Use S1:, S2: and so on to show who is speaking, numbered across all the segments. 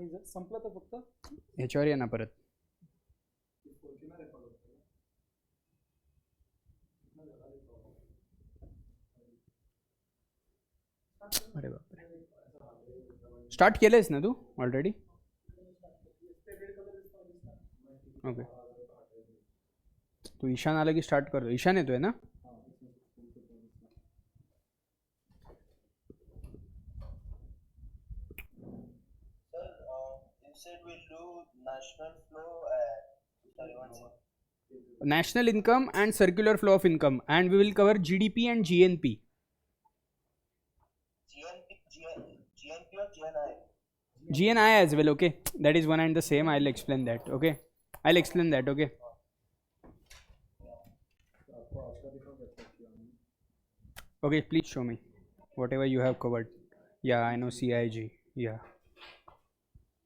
S1: संपलं तर फक्त
S2: ह्याच्यावर ये ना परत. अरे बापरे, स्टार्ट केलंयस ना तू ऑलरेडी? ओके, तू ईशान आला की स्टार्ट करतो. ईशान येतोय ना? National income and circular flow of income, and we will cover GDP and GNP. GNI as well, okay? That is one and the same. I'll explain that, okay? I'll explain that, okay? Okay, please show me whatever you have covered. Yeah, I know CIG. Yeah,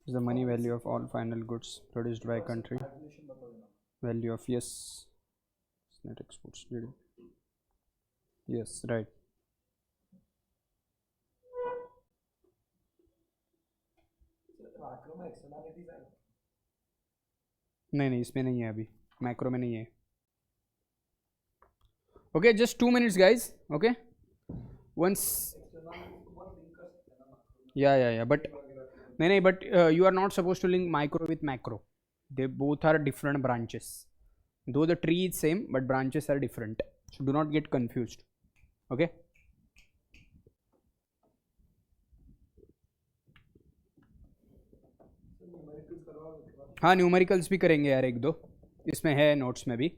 S2: is the money value of all final goods produced by country. Value of, yes, net exports. Yes, right. नहीं, इसमें नहीं है, अभी macro में नहीं है. Okay, just 2 minutes guys, okay? Once, yeah, but नहीं, but you are not supposed to link micro with macro. They both are different branches, though the tree is same but branches are different, so do not get confused, okay? हाँ, numericals भी करेंगे यार, एक दो इसमें है notes में भी.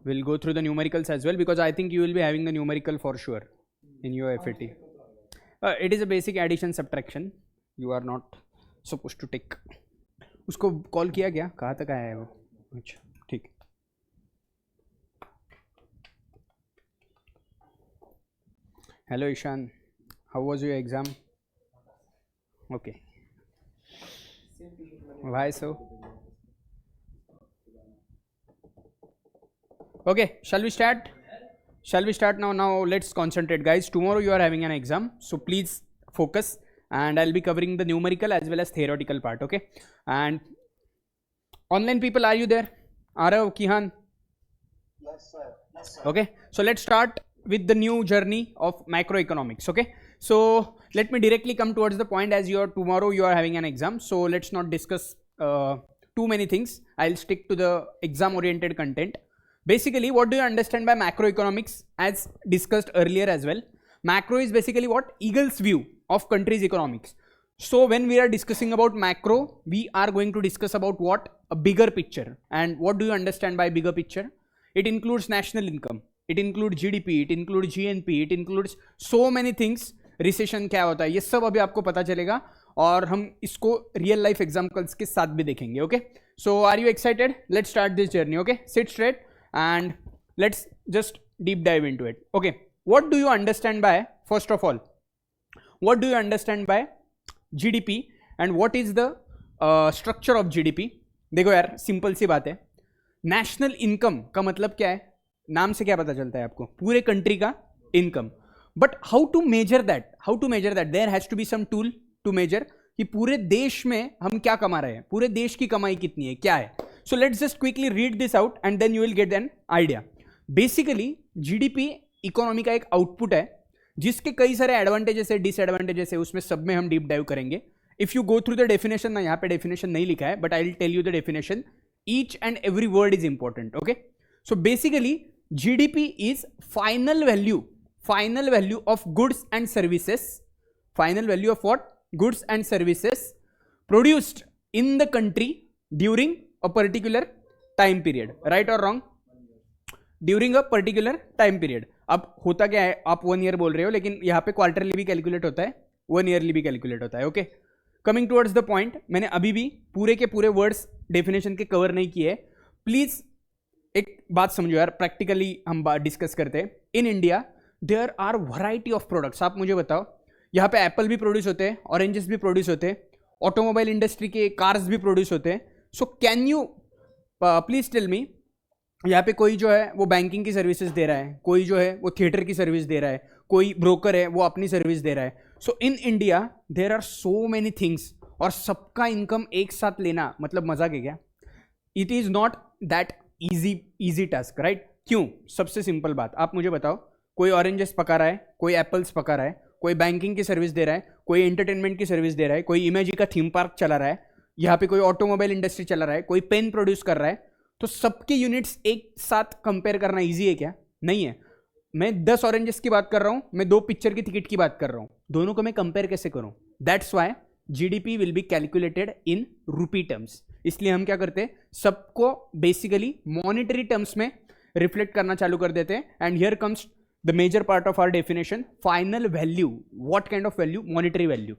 S2: We'll go through the numericals as well, because I think you will be having the numerical for sure in your FAT. It is a basic addition subtraction. You are not supposed to take. उसको call किया क्या, कहाँ तक आया है वो? अच्छा, ठीक. Hello Ishan, how was your exam? Okay. Why so? Okay, shall we start? Now let's concentrate guys. Tomorrow you are having an exam, so please focus, and I'll be covering the numerical as well as theoretical part, okay? And online people, are you there? Arav, Kihan?
S3: Yes sir.
S2: Okay, so let's start with the new journey of macroeconomics, okay? So let me directly come towards the point, as tomorrow you are having an exam, so let's not discuss too many things. I'll stick to the exam oriented content. Basically, what do you understand by macroeconomics? As discussed earlier as well, macro is basically what? Eagle's view of country's economics. So when we are discussing about macro, we are going to discuss about what? A bigger picture. And what do you understand by bigger picture? It includes national income, it includes GDP, it includes GNP, it includes so many things. Recession क्या होता है, ये सब अभी आपको पता चलेगा, और हम इसको रियल लाइफ एग्जाम्पल्स के साथ भी देखेंगे, okay? So are you excited? Let's start this journey, okay? Sit straight and let's just deep dive into it, okay? What do you understand by, first of all, what do you understand by GDP and what is the structure of GDP? देखो यार, simple सी बात है. National income का मतलब क्या है? नाम से क्या पता चलता है आपको? पूरे कंट्री का income. But how to measure that? There has to be some tool to measure कि पूरे देश में हम क्या कमा रहे हैं, पूरे देश की कमाई कितनी है, क्या है. So let's just quickly read this out and then you will get an idea. Basically, GDP economy का एक आउटपुट है जिसके कई सारे एडवांटेजेस है, डिसएडवांटेजेस है, उसमें सब में हम डीप डाइव करेंगे. If you go through the definition, ना यहाँ पे डेफिनेशन नहीं लिखा है, but I will tell you the definition. Each and every word is important, okay? So basically GDP is final value of goods and services. Final value of what? Goods and services produced in the country during a particular time period, right or wrong? During a particular time period. अब होता क्या है, आप 1 year बोल रहे हो, लेकिन यहाँ पे क्वार्टरली भी कैलकुलेट होता है, 1 ईयरली भी कैलकुलेट होता है, okay? Coming towards the point, मैंने अभी भी पूरे के पूरे वर्ड्स डेफिनेशन के कवर नहीं किए. प्लीज एक बात समझो यार, प्रैक्टिकली हम डिस्कस करते हैं. In India there are variety of products. आप मुझे बताओ, यहाँ पे एप्पल भी प्रोड्यूस होते हैं, ऑरेंजेस भी प्रोड्यूस होते हैं, ऑटोमोबाइल इंडस्ट्री के कार्स भी प्रोड्यूस होते हैं. So can you please tell me, यहाँ पे कोई जो है वो बैंकिंग की सर्विसेज दे रहा है, कोई जो है वो थिएटर की सर्विस दे रहा है, कोई ब्रोकर है वो अपनी सर्विस दे रहा है. So in India there are so many things और सबका इनकम एक साथ लेना मतलब मजाक है क्या? It is not that easy task, right? क्यों? सबसे सिंपल बात, आप मुझे बताओ, कोई ऑरेंजेस पका रहा है, कोई एप्पल्स पका रहा है, कोई बैंकिंग की सर्विस दे रहा है, कोई एंटरटेनमेंट की सर्विस दे रहा है, कोई इमेजी का थीम पार्क चला रहा है, यहाँ पे कोई ऑटोमोबाइल इंडस्ट्री चला रहा है, कोई पेन प्रोड्यूस कर रहा है, तो सबके यूनिट्स एक साथ कंपेयर करना इजी है क्या? नहीं है। मैं 10 ऑरेंजेस की बात कर रहा हूं, मैं 2 पिक्चर की टिकट की बात कर रहा हूं, दोनों को मैं कंपेयर कैसे करूं? That's why GDP will be calculated in rupee terms. इसलिए हम क्या करते हैं, सबको बेसिकली मॉनिटरी टर्म्स में रिफ्लेक्ट करना चालू कर देते हैं। And here comes the major part of our definition, final value. What kind of value? Monetary value,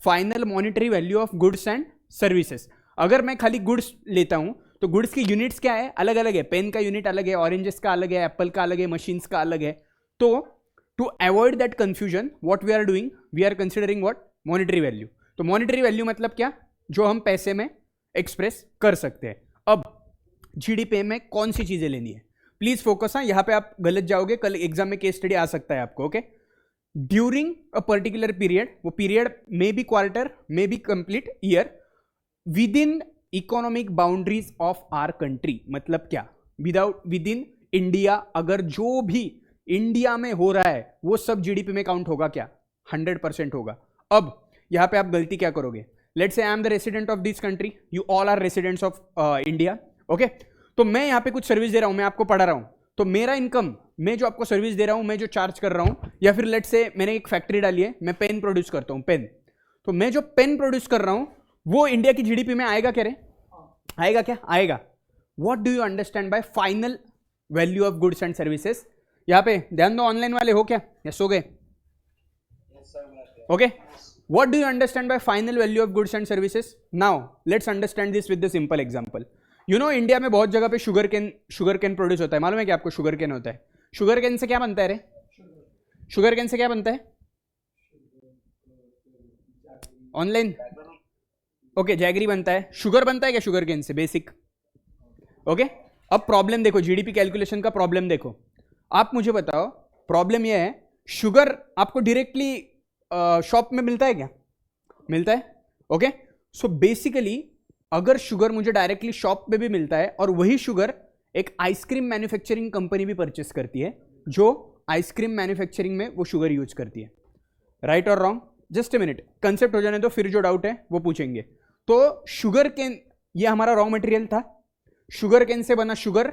S2: final monetary value of goods and services. अगर मैं खाली गुड्स लेता हूं तो गुड्स की यूनिट्स क्या है? अलग अलग है। पेन का यूनिट अलग है, ऑरेंजेस का अलग है, एप्पल का अलग है, मशीन्स का अलग है। तो to avoid that confusion what we are doing, we are considering what? Monetary value. तो मॉनिटरी वैल्यू मतलब क्या? जो हम पैसे में एक्सप्रेस कर सकते हैं। अब जीडीपी में कौन सी चीजें लेनी है? Please focus. हाँ, यहां पे आप गलत जाओगे, कल एग्जाम में केस स्टडी आ सकता है आपको। Okay, during a particular period, वो period may be quarter, may be complete year, within economic boundaries of our country. मतलब क्या? विद इन इंडिया, अगर जो भी इंडिया में हो रहा है वो सब जीडीपी में काउंट होगा क्या? 100% होगा। अब यहां पे आप गलती क्या करोगे? Let's say I am the resident of this country, you all are residents of India. Okay, तो मैं यहां पे कुछ सर्विस दे रहा हूं, मैं आपको पढ़ा रहा हूं, तो मेरा इनकम, मैं जो आपको सर्विस दे रहा हूं, मैं जो चार्ज कर रहा हूं, या फिर लेट्स से मैंने एक फैक्ट्री डाली है, मैं पेन प्रोड्यूस करता हूं, पेन, तो मैं जो पेन प्रोड्यूस कर रहा हूं वो इंडिया की जीडीपी में आएगा क्या रे? आएगा क्या? आएगा। What do you understand bye final value of goods and services? यहां पे ध्यान दो, ऑनलाइन वाले हो क्या या सो गए? Okay, what do you understand bye final value of goods and services? Now let's understand this with the simple example. You know, India में बहुत जगह पे शुगर कैन प्रोड्यूस होता है। मालूम है कि आपको शुगर कैन होता है? शुगर कैन से क्या बनता है रे? शुगर कैन से क्या बनता है? ऑनलाइन ओके, जैगरी बनता है। शुगर बनता है क्या शुगर केन से? बेसिक। ओके, अब प्रॉब्लम देखो, जीडीपी कैलकुलेशन का प्रॉब्लम देखो। आप मुझे बताओ, प्रॉब्लम यह है, शुगर आपको डायरेक्टली शॉप में मिलता है क्या? मिलता है। ओके, सो बेसिकली अगर शुगर मुझे डायरेक्टली शॉप पे भी मिलता है और वही शुगर एक आइसक्रीम मैन्युफैक्चरिंग कंपनी भी परचेस करती है, जो आइसक्रीम मैन्युफैक्चरिंग में वो शुगर यूज करती है, राइट और wrong? Just a minute, concept हो जाने दो, फिर जो डाउट है वो पूछेंगे। तो शुगर केन ये हमारा रॉ मटेरियल था, शुगर केन से बना शुगर।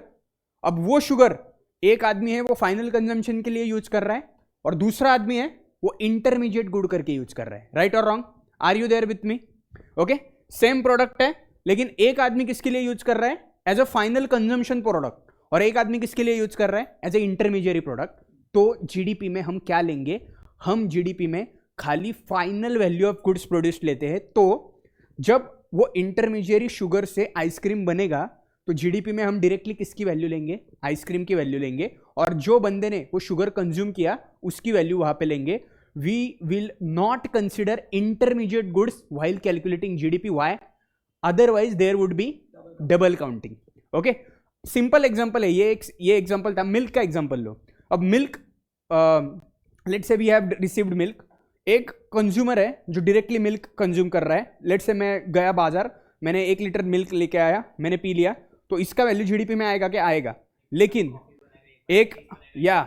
S2: अब वो शुगर एक आदमी है वो फाइनल कंजम्पशन के लिए यूज कर रहा है, और दूसरा आदमी है वो इंटरमीडिएट गुड करके यूज कर रहा है, राइट और wrong? Are you there with me? Okay, same product है, लेकिन एक आदमी किसके लिए यूज कर रहा है? As a final consumption product, और एक आदमी किसके लिए यूज कर रहा है? As a intermediate product. तो जीडीपी में हम क्या लेंगे? हम जीडीपी में खाली final value of goods produced लेते हैं। तो जब वो इंटरमीडिएट शुगर से आइसक्रीम बनेगा तो जीडीपी में हम डायरेक्टली किसकी वैल्यू लेंगे? आइसक्रीम की वैल्यू लेंगे, और जो बंदे ने वो शुगर कंज्यूम किया उसकी वैल्यू वहां पे लेंगे। We will not consider intermediate goods while calculating GDP. Why? Otherwise there would be double counting. Okay, simple example है ये एग्जांपल था, मिल्क का एग्जांपल लो। अब milk, let's say we have received milk, एक कंज्यूमर है जो डायरेक्टली मिल्क कंज्यूम कर रहा है। लेट्स से मैं गया बाजार, मैंने 1 लीटर मिल्क लेके आया, मैंने पी लिया, तो इसका वैल्यू जीडीपी में आएगा क्या? आएगा। लेकिन एक या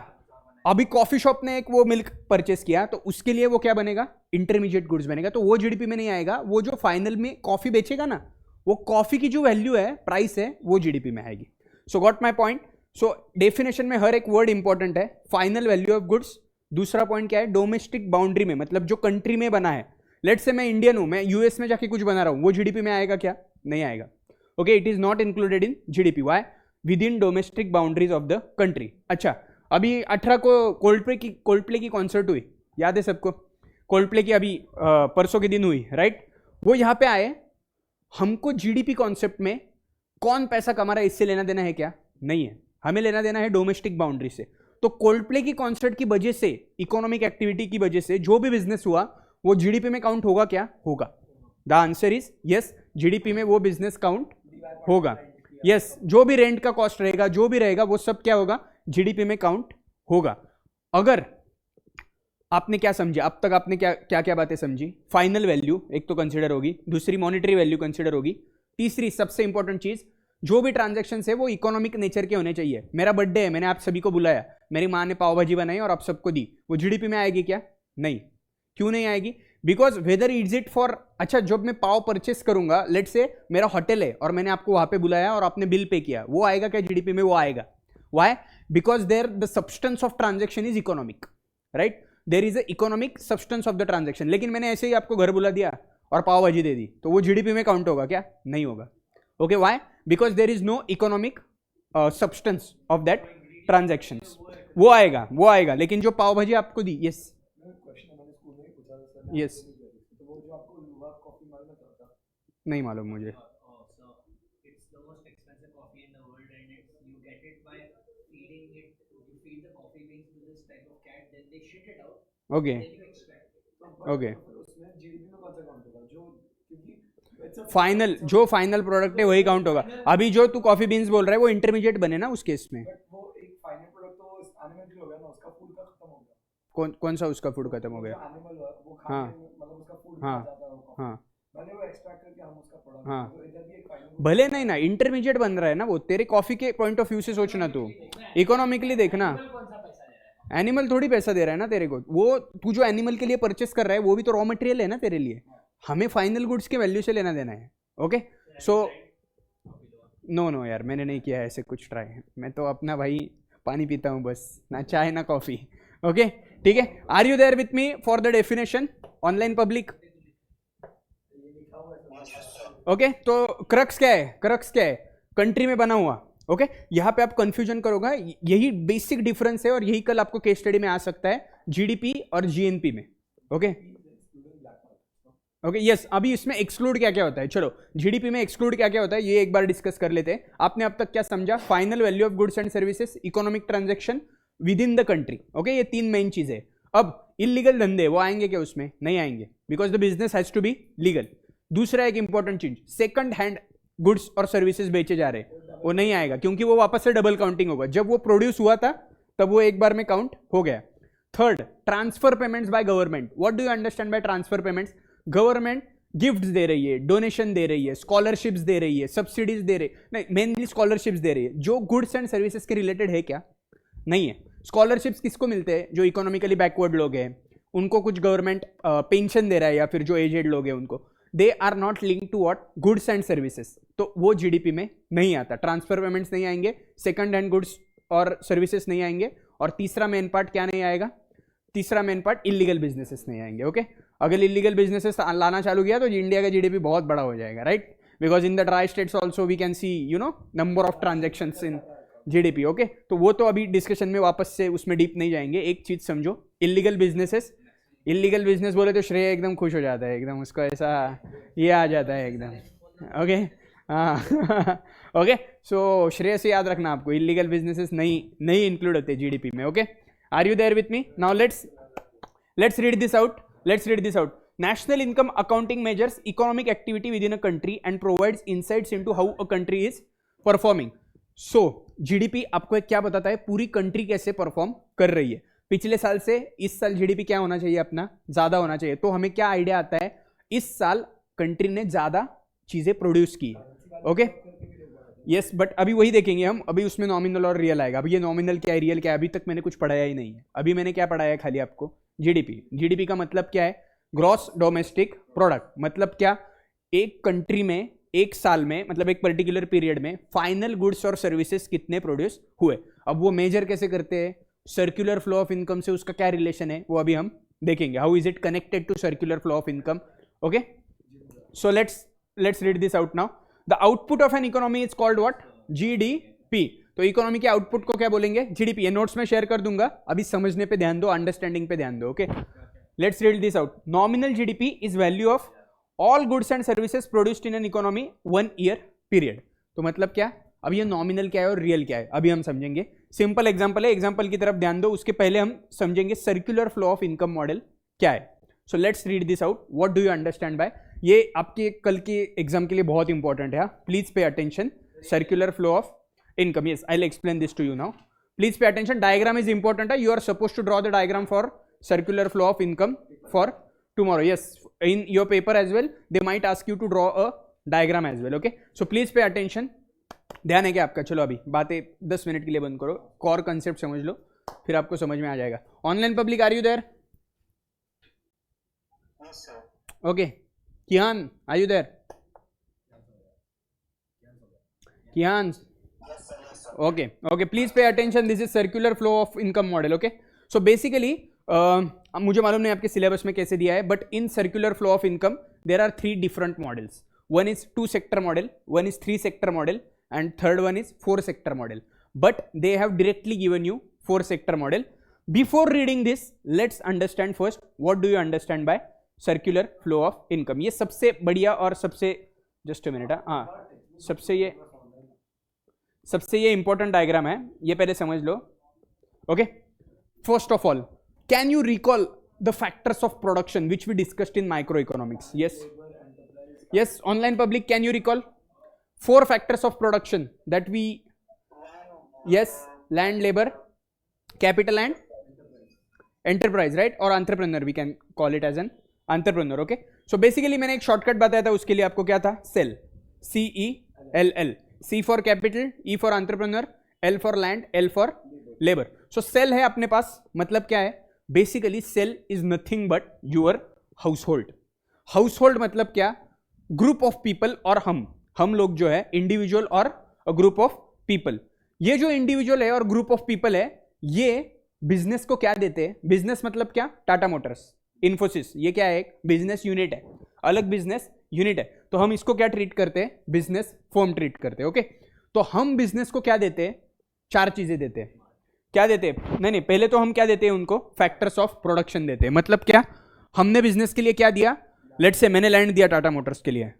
S2: अभी कॉफी शॉप ने एक वो मिल्क परचेस किया, तो उसके लिए वो क्या बनेगा? इंटरमीडिएट गुड्स बनेगा, तो वो जीडीपी में नहीं आएगा। वो जो फाइनल में कॉफी बेचेगा ना, वो कॉफी की जो वैल्यू है, प्राइस है, वो जीडीपी में आएगी। सो got my point? So definition में हर एक वर्ड इंपॉर्टेंट है। फाइनल वैल्यू ऑफ गुड्स, दूसरा पॉइंट क्या है? डोमेस्टिक बाउंड्री में, मतलब जो कंट्री में बना है। लेट्स से मैं इंडियन हूं, मैं यूएस में जाके कुछ बना रहा हूं, वो जीडीपी में आएगा क्या? नहीं आएगा। Okay, it is not included in GDP. Why? With in domestic boundaries of the country. अच्छा, अभी 18 को कोल्ड प्ले की कॉन्सर्ट हुई, याद है सबको? कोल्ड प्ले की अभी परसों के दिन हुई, राइट? वो यहाँ पे आए, हमको जीडीपी कॉन्सेप्ट में कौन पैसा कमा रहा है इससे लेना देना है क्या? नहीं है, हमें लेना देना है डोमेस्टिक बाउंड्री से। तो कोल्ड प्ले की कॉन्सर्ट की वजह से, इकोनॉमिक एक्टिविटी की वजह से जो भी बिजनेस हुआ वो जीडीपी में काउंट होगा क्या? होगा। The answer is yes, GDP में वो बिजनेस काउंट होगा। यस, जो भी रेंट का कॉस्ट रहेगा, जो भी रहेगा, वो सब क्या होगा? जीडीपी में काउंट होगा। अगर आपने क्या समझा अब तक? आपने क्या क्या क्या बातें समझी? फाइनल वैल्यू एक तो कंसिडर होगी, दूसरी मॉनिटरी वैल्यू कंसिडर होगी, तीसरी सबसे इंपॉर्टेंट चीज, जो भी ट्रांजैक्शन है वो इकोनॉमिक नेचर के होने चाहिए। मेरा बर्थडे है, मैंने आप सभी को बुलाया, मेरी माँ ने पाव भाजी बनाई और आप सबको दी, वो जीडीपी में आएगी क्या? नहीं। क्यों नहीं आएगी? Because whether is it for, अच्छा जब मैं पाव परचेस करूंगा, लेट से मेरा होटल है और मैंने आपको वहां पे बुलाया और आपने बिल पे किया, वो आएगा क्या जीडीपी में? वो आएगा। Why? Because there the substance of transaction is economic, right? There is a economic substance of the transaction. लेकिन मैंने ऐसे ही आपको घर बुला दिया और पाव भाजी दे दी, तो वो जीडीपी में काउंट होगा क्या? नहीं होगा। Okay, why? Because there is no economic substance of that transaction. वो आएगा, लेकिन जो पाव भाजी आपको दी, यस यस, नहीं मालूम मुझे। ओके ओके, फाइनल जो फाइनल प्रोडक्ट है वही काउंट होगा। अभी जो तू कॉफी बीन्स बोल रहा है वो इंटरमीडिएट बने ना उस केस में।
S3: वो एक फाइनल प्रोडक्ट तो एनिमल के हो गया ना, उसका फूड का खत्म हो गया।
S2: कौन सा उसका फूड खत्म हो गया?
S3: एनिमल वो खा
S2: हाँ
S3: के मतलब उसका फूड
S2: हाँ
S3: जाता है वो,
S2: हाँ
S3: भले वो एक्सट्रैक्ट करके हम उसका प्रोडक्ट,
S2: हाँ,
S3: तो इधर भी एक फाइनल
S2: भले नहीं ना, इंटरमीडिएट बन रहा है ना वो। तेरे कॉफी के पॉइंट ऑफ व्यू से सोचना, तू इकोनॉमिकली देखना। एनिमल थोड़ी पैसा दे रहा है ना तेरे को, वो तू जो एनिमल के लिए परचेस कर रहा है वो भी तो रॉ मटेरियल है ना तेरे लिए। हमें फाइनल गुड्स के वैल्यू से लेना देना है। ओके, सो नो यार, मैंने नहीं किया है ऐसे कुछ ट्राई। मैं तो अपना भाई पानी पीता हूँ बस, ना चाय ना कॉफी। ओके ठीक है, are you there with me for the definition online public? Okay, तो क्रक्स क्या है? कंट्री में बना हुआ। ओके, यहाँ पे आप कंफ्यूजन करोगे, यही बेसिक डिफरेंस है और यही कल आपको केस स्टडी में आ सकता है जीडीपी और जीएनपी में। ओके यस, अभी इसमें एक्सक्लूड क्या क्या होता है, चलो जीडीपी में एक्सक्लूड क्या क्या होता है ये एक बार डिस्कस कर लेते हैं। आपने अब तक क्या समझा? Final value of goods and services, economic transaction with in the country. Okay, ये तीन मेन चीजें। अब इलीगल धंधे वो आएंगे क्या? उसमें नहीं आएंगे, because the business has to be legal. दूसरा एक इंपॉर्टेंट चीज, सेकंड हैंड गुड्स और सर्विसेज बेचे जा रहे हैं, वो नहीं आएगा, क्योंकि वो वापस से डबल काउंटिंग होगा। जब वो प्रोड्यूस हुआ था तब वो एक बार में काउंट हो गया। Third, transfer payments by government. What do you understand by transfer payments? Government gifts दे रही है, डोनेशन दे रही है, स्कॉलरशिप्स दे रही है, सब्सिडीज दे रही है, नहीं मेनली स्कॉलरशिप्स दे रही है। जो गुड्स एंड सर्विसेज के रिलेटेड है क्या? नहीं है। स्कॉलरशिप्स किसको मिलते हैं? जो इकोनॉमिकली बैकवर्ड लोग हैं उनको कुछ गवर्नमेंट पेंशन दे रहा है, या फिर जो एजेड लोग हैं उनको। They are not link to what? Goods and services, तो वो जीडीपी में नहीं आता। ट्रांसफर पेमेंट्स नहीं आएंगे, सेकंड हैंड गुड्स और सर्विसेज नहीं आएंगे, और तीसरा मेन पार्ट क्या नहीं आएगा? तीसरा मेन पार्ट इलीगल बिजनेसेस नहीं आएंगे। ओके, अगर इलीगल बिजनेसेस लाना चालू किया तो इंडिया का जीडीपी बहुत बड़ा हो जाएगा, right? Because in the dry states also we can see number of transactions in GDP. Okay, तो वो तो अभी डिस्कशन में वापस से उसमें डीप नहीं जाएंगे। एक चीज समझो, इलीगल बिजनेस बोले तो श्रेय एकदम खुश हो जाता है, एकदम उसको ऐसा ये आ जाता है एकदम। ओके हाँ ओके, सो श्रेय से याद रखना आपको, इलीगल बिजनेसेस नहीं इंक्लूड होते जीडीपी में। Okay, are you there with me? Now let's read this out. National income accounting measures economic activity within a country and provides insights into how a country is performing. So GDP आपको एक क्या बताता है? पूरी country कैसे perform कर रही है। पिछले साल से इस साल जीडीपी क्या होना चाहिए? अपना ज्यादा होना चाहिए। तो हमें क्या आइडिया आता है? इस साल कंट्री ने ज्यादा चीजें प्रोड्यूस की। ओके यस, बट अभी वही देखेंगे हम। अभी उसमें नॉमिनल और रियल आएगा। अभी ये नॉमिनल क्या है, रियल क्या है, अभी तक मैंने कुछ पढ़ाया ही नहीं है। अभी मैंने क्या पढ़ाया है? खाली आपको जीडीपी का मतलब क्या है? Gross domestic product. मतलब क्या? एक कंट्री में एक साल में, मतलब एक पर्टिकुलर पीरियड में फाइनल गुड्स और सर्विसेज कितने प्रोड्यूस हुए। अब वो मेजर कैसे करते हैं? सर्कुलर फ्लो ऑफ इनकम से उसका क्या रिलेशन है वो अभी हम देखेंगे। How is it connected to circular flow of income? Okay, so let's read this out now. The output of an economy is called what? GDP. तो इकोनॉमी के आउटपुट को क्या बोलेंगे? जीडीपी। ये नोट्स में शेयर कर दूंगा, अभी समझने पे ध्यान दो, अंडरस्टैंडिंग पे ध्यान दो। Okay, let's read this out. Nominal GDP is value of all goods and services produced in an economy 1 year period. तो मतलब क्या? अब ये नॉमिनल क्या है और रियल क्या है अभी हम समझेंगे। सिंपल एग्जांपल है, एग्जांपल की तरफ ध्यान दो। उसके पहले हम समझेंगे circular flow of income model क्या है। So let's read this out. What do you understand bye? ये आपके कल के एग्जाम के लिए बहुत इंपॉर्टेंट है, please pay attention. Circular flow of income, yes, I'll explain this to you now. Please pay attention. Diagram is important. You are supposed to draw the diagram for circular flow of income for tomorrow. Yes, in your paper as well they might ask you to draw a diagram as well. Okay, so please pay attention. ध्यान है क्या आपका? चलो अभी बातें 10 minute के लिए बंद करो, कोर कंसेप्ट समझ लो, फिर आपको समझ में आ जाएगा. Online public, are you there? Okay, Kiyan, are you there? Kiyan, okay, please pay attention. This is circular flow of income model. Okay, so basically मुझे मालूम नहीं आपके सिलेबस में कैसे दिया है, but in circular flow of income there are 3 different models. One is 2 sector model, one is 3 sector model, and third one is 4 sector model. But they have directly given you 4 sector model. Before reading this, let's understand first what do you understand by circular flow of income. ये सबसे बढ़िया और सबसे just a minute, हाँ, सबसे ये important diagram है, ये पहले समझ लो. Okay, first of all, can you recall the factors of production which we discussed in micro economics? Yes, online public, can you recall 4 factors of production that we, yes, land, labour, capital and enterprise, right? और entrepreneur, we can call it as an entrepreneur. Okay, so basically मैंने एक shortcut बताया था, उसके लिए आपको क्या था? Cell, CELL. C for capital, E for entrepreneur, L for land, L for labour. So cell है अपने पास, मतलब क्या है? Basically cell is nothing but your household. Household मतलब क्या? ग्रुप ऑफ पीपल, और हम लोग जो है इंडिविजुअल और ग्रुप ऑफ पीपल. ये जो इंडिविजुअल है और ग्रुप ऑफ पीपल है, ये बिजनेस को क्या देते हैं? बिजनेस मतलब क्या? टाटा मोटर्स, इन्फोसिस, ये क्या है? एक बिजनेस यूनिट है, अलग बिजनेस यूनिट है. तो हम इसको क्या ट्रीट करते हैं? बिजनेस फर्म ट्रीट करते हैं. ओके, तो हम बिजनेस को क्या देते हैं? 4 चीजें देते हैं. क्या देते हैं? नहीं, पहले तो हम क्या देते हैं उनको? फैक्टर्स ऑफ प्रोडक्शन देते हैं. मतलब क्या? हमने बिजनेस के लिए क्या दिया? लेट्स से मैंने लैंड दिया टाटा मोटर्स के लिए,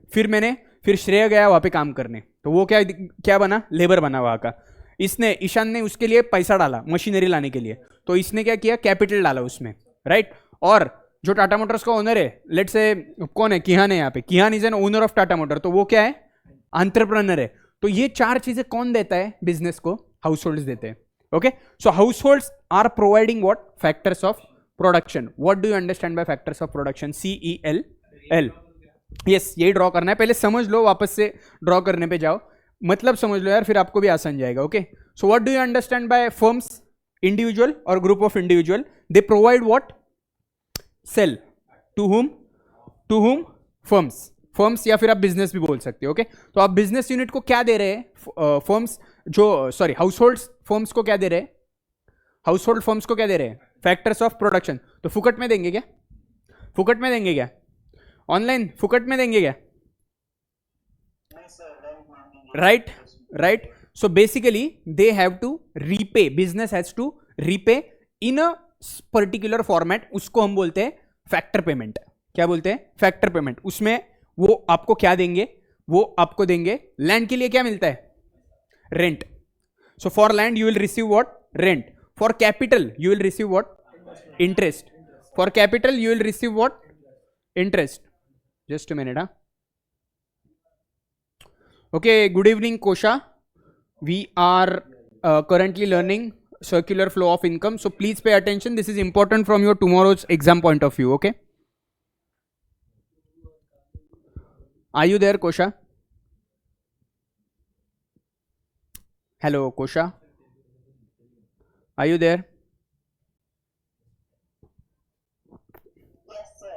S2: फिर श्रेय गया वहां पे काम करने, तो वो क्या बना? लेबर बना वहां का. ईशान ने उसके लिए पैसा डाला मशीनरी लाने के लिए, तो इसने क्या किया? कैपिटल डाला उसमें, राइट? और जो टाटा मोटर्स का ओनर है, लेट्स से कौन है? किहान है यहाँ पे. Kihan is an owner of Tata Motor, तो वो क्या है? एंटरप्रेन्योर है. तो ये 4 चीजें कौन देता है बिजनेस को? हाउस होल्ड्स देते हैं. Okay, so households are providing what? Factors of production. What do you understand by factors of production? CELL. Yes, यही ड्रॉ करना है. पहले समझ लो, वापस से ड्रॉ करने पे जाओ, मतलब समझ लो यार, फिर आपको भी आसान जाएगा. Okay, so what do you understand by firms? Individual और group of individual. They provide what? Sell. To whom? Firms, या फिर आप बिजनेस भी बोल सकते हो. ओके, तो आप बिजनेस यूनिट को क्या दे रहे हैं? फर्म्स हाउस होल्ड फर्म्स को क्या दे रहे हैं? हाउस होल्ड फर्म्स को क्या दे रहे हैं? Factors of production. तो फुकट में देंगे क्या? ऑनलाइन फुकट में देंगे क्या? Right. So basically they have to repay, business has to repay in a particular format. उसको हम बोलते हैं फैक्टर पेमेंट. क्या बोलते हैं? Factor payment. उसमें वो आपको क्या देंगे? वो आपको देंगे लैंड के लिए क्या मिलता है? Rent. So for land you will receive what? Rent. For capital you will receive what? Interest. For capital you will receive what? Interest. Just a minute. Okay, good evening Kosha. We are currently learning circular flow of income, so please pay attention. This is important from your tomorrow's exam point of view. Okay, are you there, Kosha? Hello Kosha, are you there? Yes sir.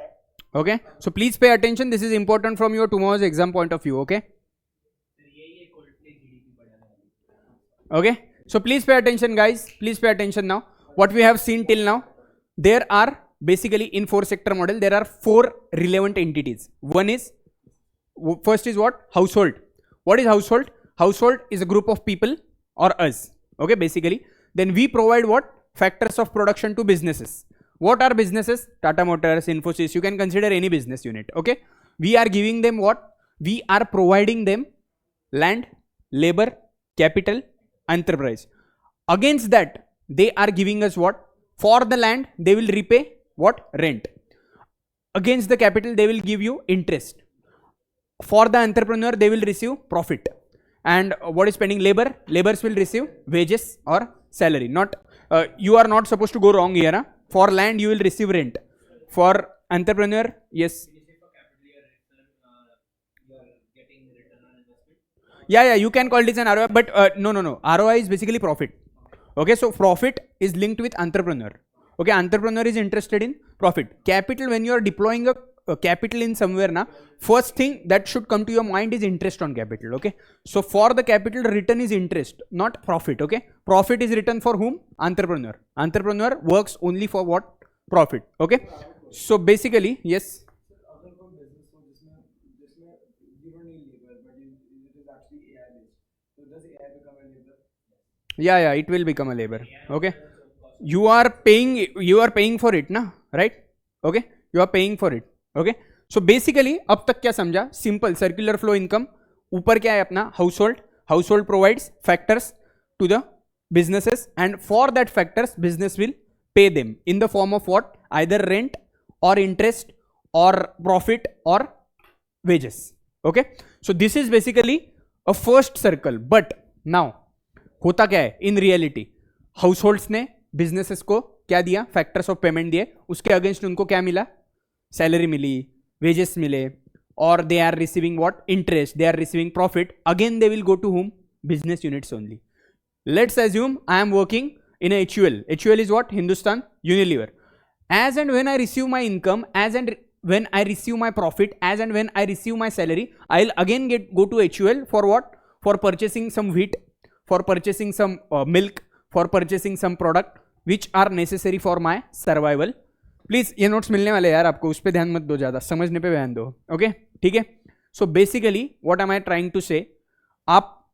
S2: Okay, so please pay attention. This is important from your tomorrow's exam point of view. Okay, so please pay attention guys, please pay attention. Now what we have seen till now, there are basically in 4 sector model there are 4 relevant entities. First is what? Household. What is household? Household is a group of people or us. Okay, basically then we provide what? Factors of production to businesses. What are businesses? Tata Motors, Infosys, you can consider any business unit. Okay, we are giving them what? We are providing them land, labor, capital, enterprise. Against that they are giving us what? For the land they will repay what? Rent. Against the capital they will give you interest. For the entrepreneur they will receive profit. And what is pending? Laborers will receive wages or salary. Not you are not supposed to go wrong here. For land, you will receive rent. For entrepreneur, yes. Yeah, you can call this an ROI, but no. ROI is basically profit. Okay, so profit is linked with entrepreneur. Okay, entrepreneur is interested in profit. Capital, when you are deploying a capital in somewhere, na, first thing that should come to your mind is interest on capital. Okay, so for the capital, return is interest, not profit. Okay, profit is written for whom? Entrepreneur. Entrepreneur works only for what? Profit. Okay, so basically, yes.
S3: अगर कोई business हो जिसमें जिसमें you don't need labor but it is actually AI based, so does AI become a labor?
S2: Yeah, it will become a labor. Okay, you are paying for it, na, right? Okay, you are paying for it. Okay, so basically अब तक क्या समझा? Simple circular flow income. ऊपर क्या है अपना? Household provides factors to the businesses, and for that factors business will pay them in the form of what? Either rent or interest or profit or wages. Okay, so this is basically a first circle. But now होता क्या है in reality? Households ने businesses को क्या दिया? Factors of payment दिए, उसके against उनको क्या मिला? सैलरी मिली, वेजेस मिले, और they are receiving what? Interest, they are receiving profit. Again they will go to whom? Business units only. Let's assume I am working in a HUL. HUL is what? Hindustan Unilever. As and when I receive my income, as and when I receive my profit, as and when I receive my salary, I'll again go to HUL for what? For purchasing some wheat, for purchasing some milk, for purchasing some product which are necessary for my survival. Please ये notes मिलने वाले यार आपको, उस पर ध्यान मत दो, ज़्यादा समझने पे ध्यान दो. ओके, ठीक है. So basically what am I trying to say, आप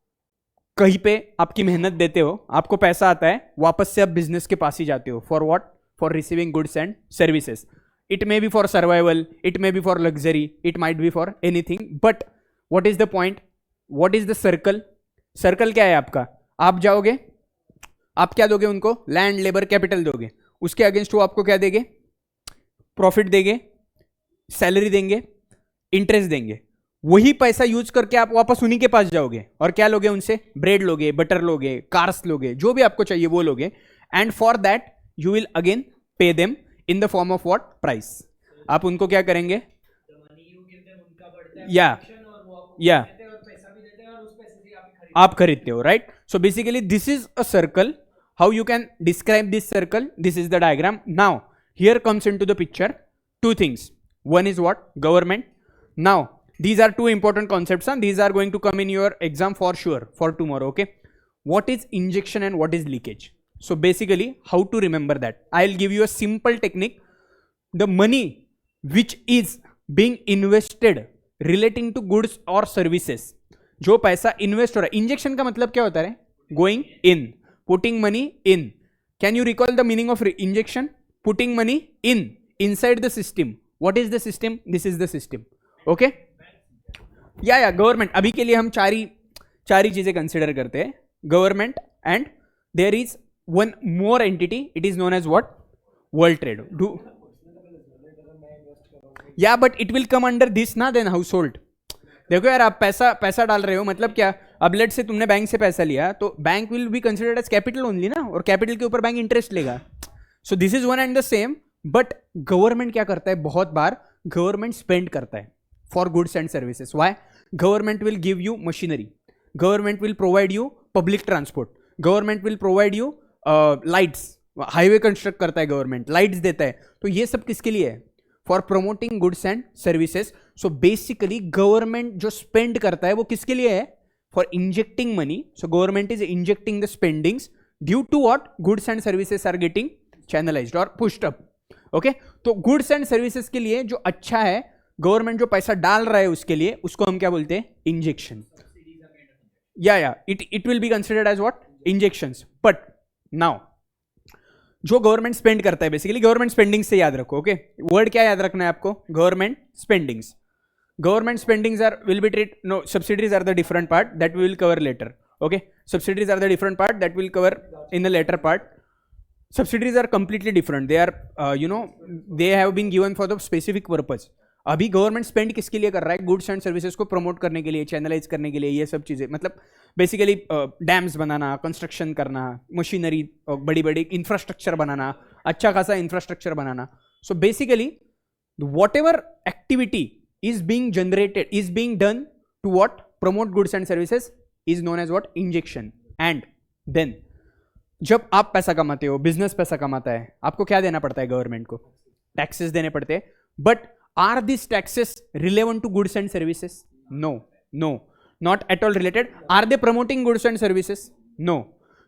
S2: कहीं पे आपकी मेहनत देते हो, आपको पैसा आता है, वापस से आप बिजनेस के पास ही जाते हो. For what? For receiving goods and services. It may be for survival, it may be for luxury, it might be for anything. But what is the point? What is the circle? Circle क्या है आपका? आप जाओगे, आप क्या दोगे उनको? Land, labour, capital दोगे. उसके अगेंस्ट वो आपको क्या देंगे? प्रॉफिट देंगे, सैलरी देंगे, इंटरेस्ट देंगे. वही पैसा यूज करके आप वापस उन्हीं के पास जाओगे और क्या लोगे उनसे? ब्रेड लोगे, बटर लोगे, कार्स लोगे, जो भी आपको चाहिए वो लोगे. And for that you will again pay them in the form of what? Price. आप उनको क्या करेंगे? या आप खरीदते हो, right? So basically this is a circle. How you can describe this circle? This is the diagram. Now here comes into the picture two things. One is what? Government. Now these are two important concepts and these are going to come in your exam for sure for tomorrow. Okay, what is injection and what is leakage? So basically how to remember that? I'll give you a simple technique. The money which is being invested relating to goods or services, जो पैसा invest हो रहा है, injection का मतलब क्या होता है? Going in, putting money in. Can you recall the meaning of injection? Putting money in inside the system. What is the system? This is the system. Okay, या गवर्नमेंट. अभी के लिए हम चार ही चीजें कंसिडर करते हैं. Government and there is one more entity, it is known as what? World trade. Do या but it will come under this ना. Then household. देखो यार, आप पैसा डाल रहे हो, मतलब क्या? अब लेट से तुमने बैंक से पैसा लिया तो bank will be considered as capital only ना, और कैपिटल के ऊपर बैंक इंटरेस्ट लेगा. So this is one and the same. But government क्या करता है? बहुत बार गवर्नमेंट स्पेंड करता है for goods and services. Why? Government will give you machinery, government will provide you public transport, government will provide you lights. Highway construct करता है government, lights देता है. तो ये सब किसके लिए है? For promoting goods and services. So basically government जो स्पेंड करता है वो किसके लिए है? For injecting money. So government is injecting the spendings due to what? Goods and services are getting channelised और पुश्ड अप. ओके, तो गुड्स एंड सर्विसेज के लिए जो अच्छा है, गवर्नमेंट जो पैसा डाल रहा है उसके लिए, उसको हम क्या बोलते हैं? इंजेक्शन. या it will be considered as what? Injections. But now जो गवर्नमेंट स्पेंड करता है, बेसिकली गवर्नमेंट स्पेंडिंग्स से याद रखो. ओके, वर्ड क्या याद रखना है आपको? Government spendings. Government spendings are will be treat, no, subsidies are the different part that we will cover later. Okay, subsidies are the different part that we'll cover in the later part. Subsidies are completely different. They are they have been given for the specific purpose. अभी government spend किसके लिए कर रहा है? Goods and services को promote करने के लिए, चैनलाइज करने के लिए, ये सब चीज़ें. मतलब बेसिकली डैम्स बनाना, कंस्ट्रक्शन करना, मशीनरी, बड़ी बड़ी इंफ्रास्ट्रक्चर बनाना, अच्छा खासा infrastructure banana. So basically whatever activity is being generated is being done to what promote goods and services is known as what injection. and then जब आप पैसा कमाते हो, बिजनेस पैसा कमाता है, आपको क्या देना पड़ता है गवर्नमेंट को? टैक्सेस देने पड़ते हैं. But are this taxes relevant to goods and services? No, no, not at all related. Are they promoting goods and services? No.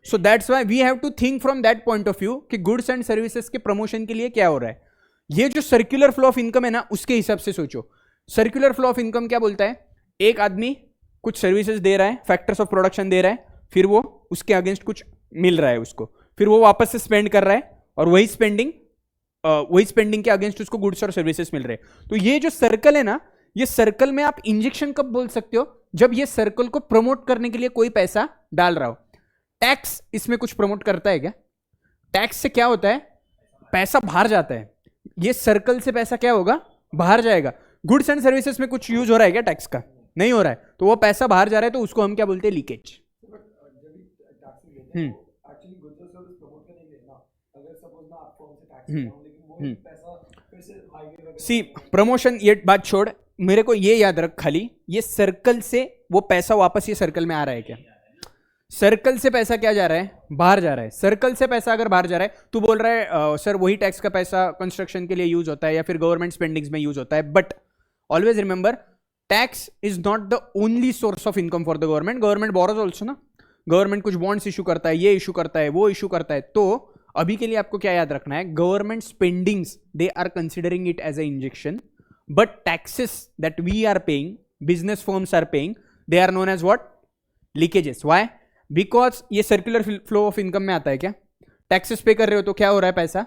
S2: So that's why we have to think from that point of view कि goods and services के promotion के लिए क्या हो रहा है. ये जो सर्कुलर फ्लो ऑफ इनकम है ना, उसके हिसाब से सोचो. सर्कुलर फ्लो ऑफ इनकम क्या बोलता है? एक आदमी कुछ सर्विसेज दे रहा है, फैक्टर्स ऑफ प्रोडक्शन दे रहा है, फिर वो उसके अगेंस्ट कुछ मिल रहा है उसको, फिर वो वापस से स्पेंड कर रहा है, और वही स्पेंडिंग के अगेंस्ट उसको गुड्स और सर्विसेज मिल रहे हैं. तो ये जो सर्कल है ना, ये सर्कल में आप इंजेक्शन कब बोल सकते हो? जब ये सर्कल को प्रमोट करने के लिए कोई पैसा डाल रहा हो. टैक्स इसमें कुछ प्रमोट करता है क्या? टैक्स से क्या होता है? पैसा बाहर जाता है. ये सर्कल से पैसा क्या होगा? बाहर जाएगा. गुड्स एंड सर्विसेज में कुछ यूज हो रहा है क्या टैक्स का? नहीं हो रहा है. तो वो पैसा बाहर जा रहा है, तो उसको हम क्या बोलते हैं? लीकेज. सी प्रमोशन, ये बात छोड़, मेरे को ये याद रख खाली, ये सर्कल से वो पैसा वापस ये सर्कल में आ रहा है क्या? सर्कल से पैसा क्या जा रहा है? बाहर जा रहा है. सर्कल से पैसा अगर बाहर जा रहा है, तू बोल रहा है सर वही टैक्स का पैसा कंस्ट्रक्शन के लिए यूज होता है या फिर गवर्नमेंट स्पेंडिंग्स में यूज होता है. But always remember, tax is not the only source of income for the government. Government borrows also ना. गवर्नमेंट कुछ बॉन्ड्स इशू करता है, ये इशू करता है, वो इशू करता है. तो अभी के लिए आपको क्या याद रखना है? Government spendings they are considering it as a injection, but taxes that we are paying, business firms are paying, they are known as what? Leakages. Why? Because ये सर्कुलर फ्लो ऑफ इनकम में आता है क्या? Taxes पे कर रहे हो तो क्या हो रहा है? पैसा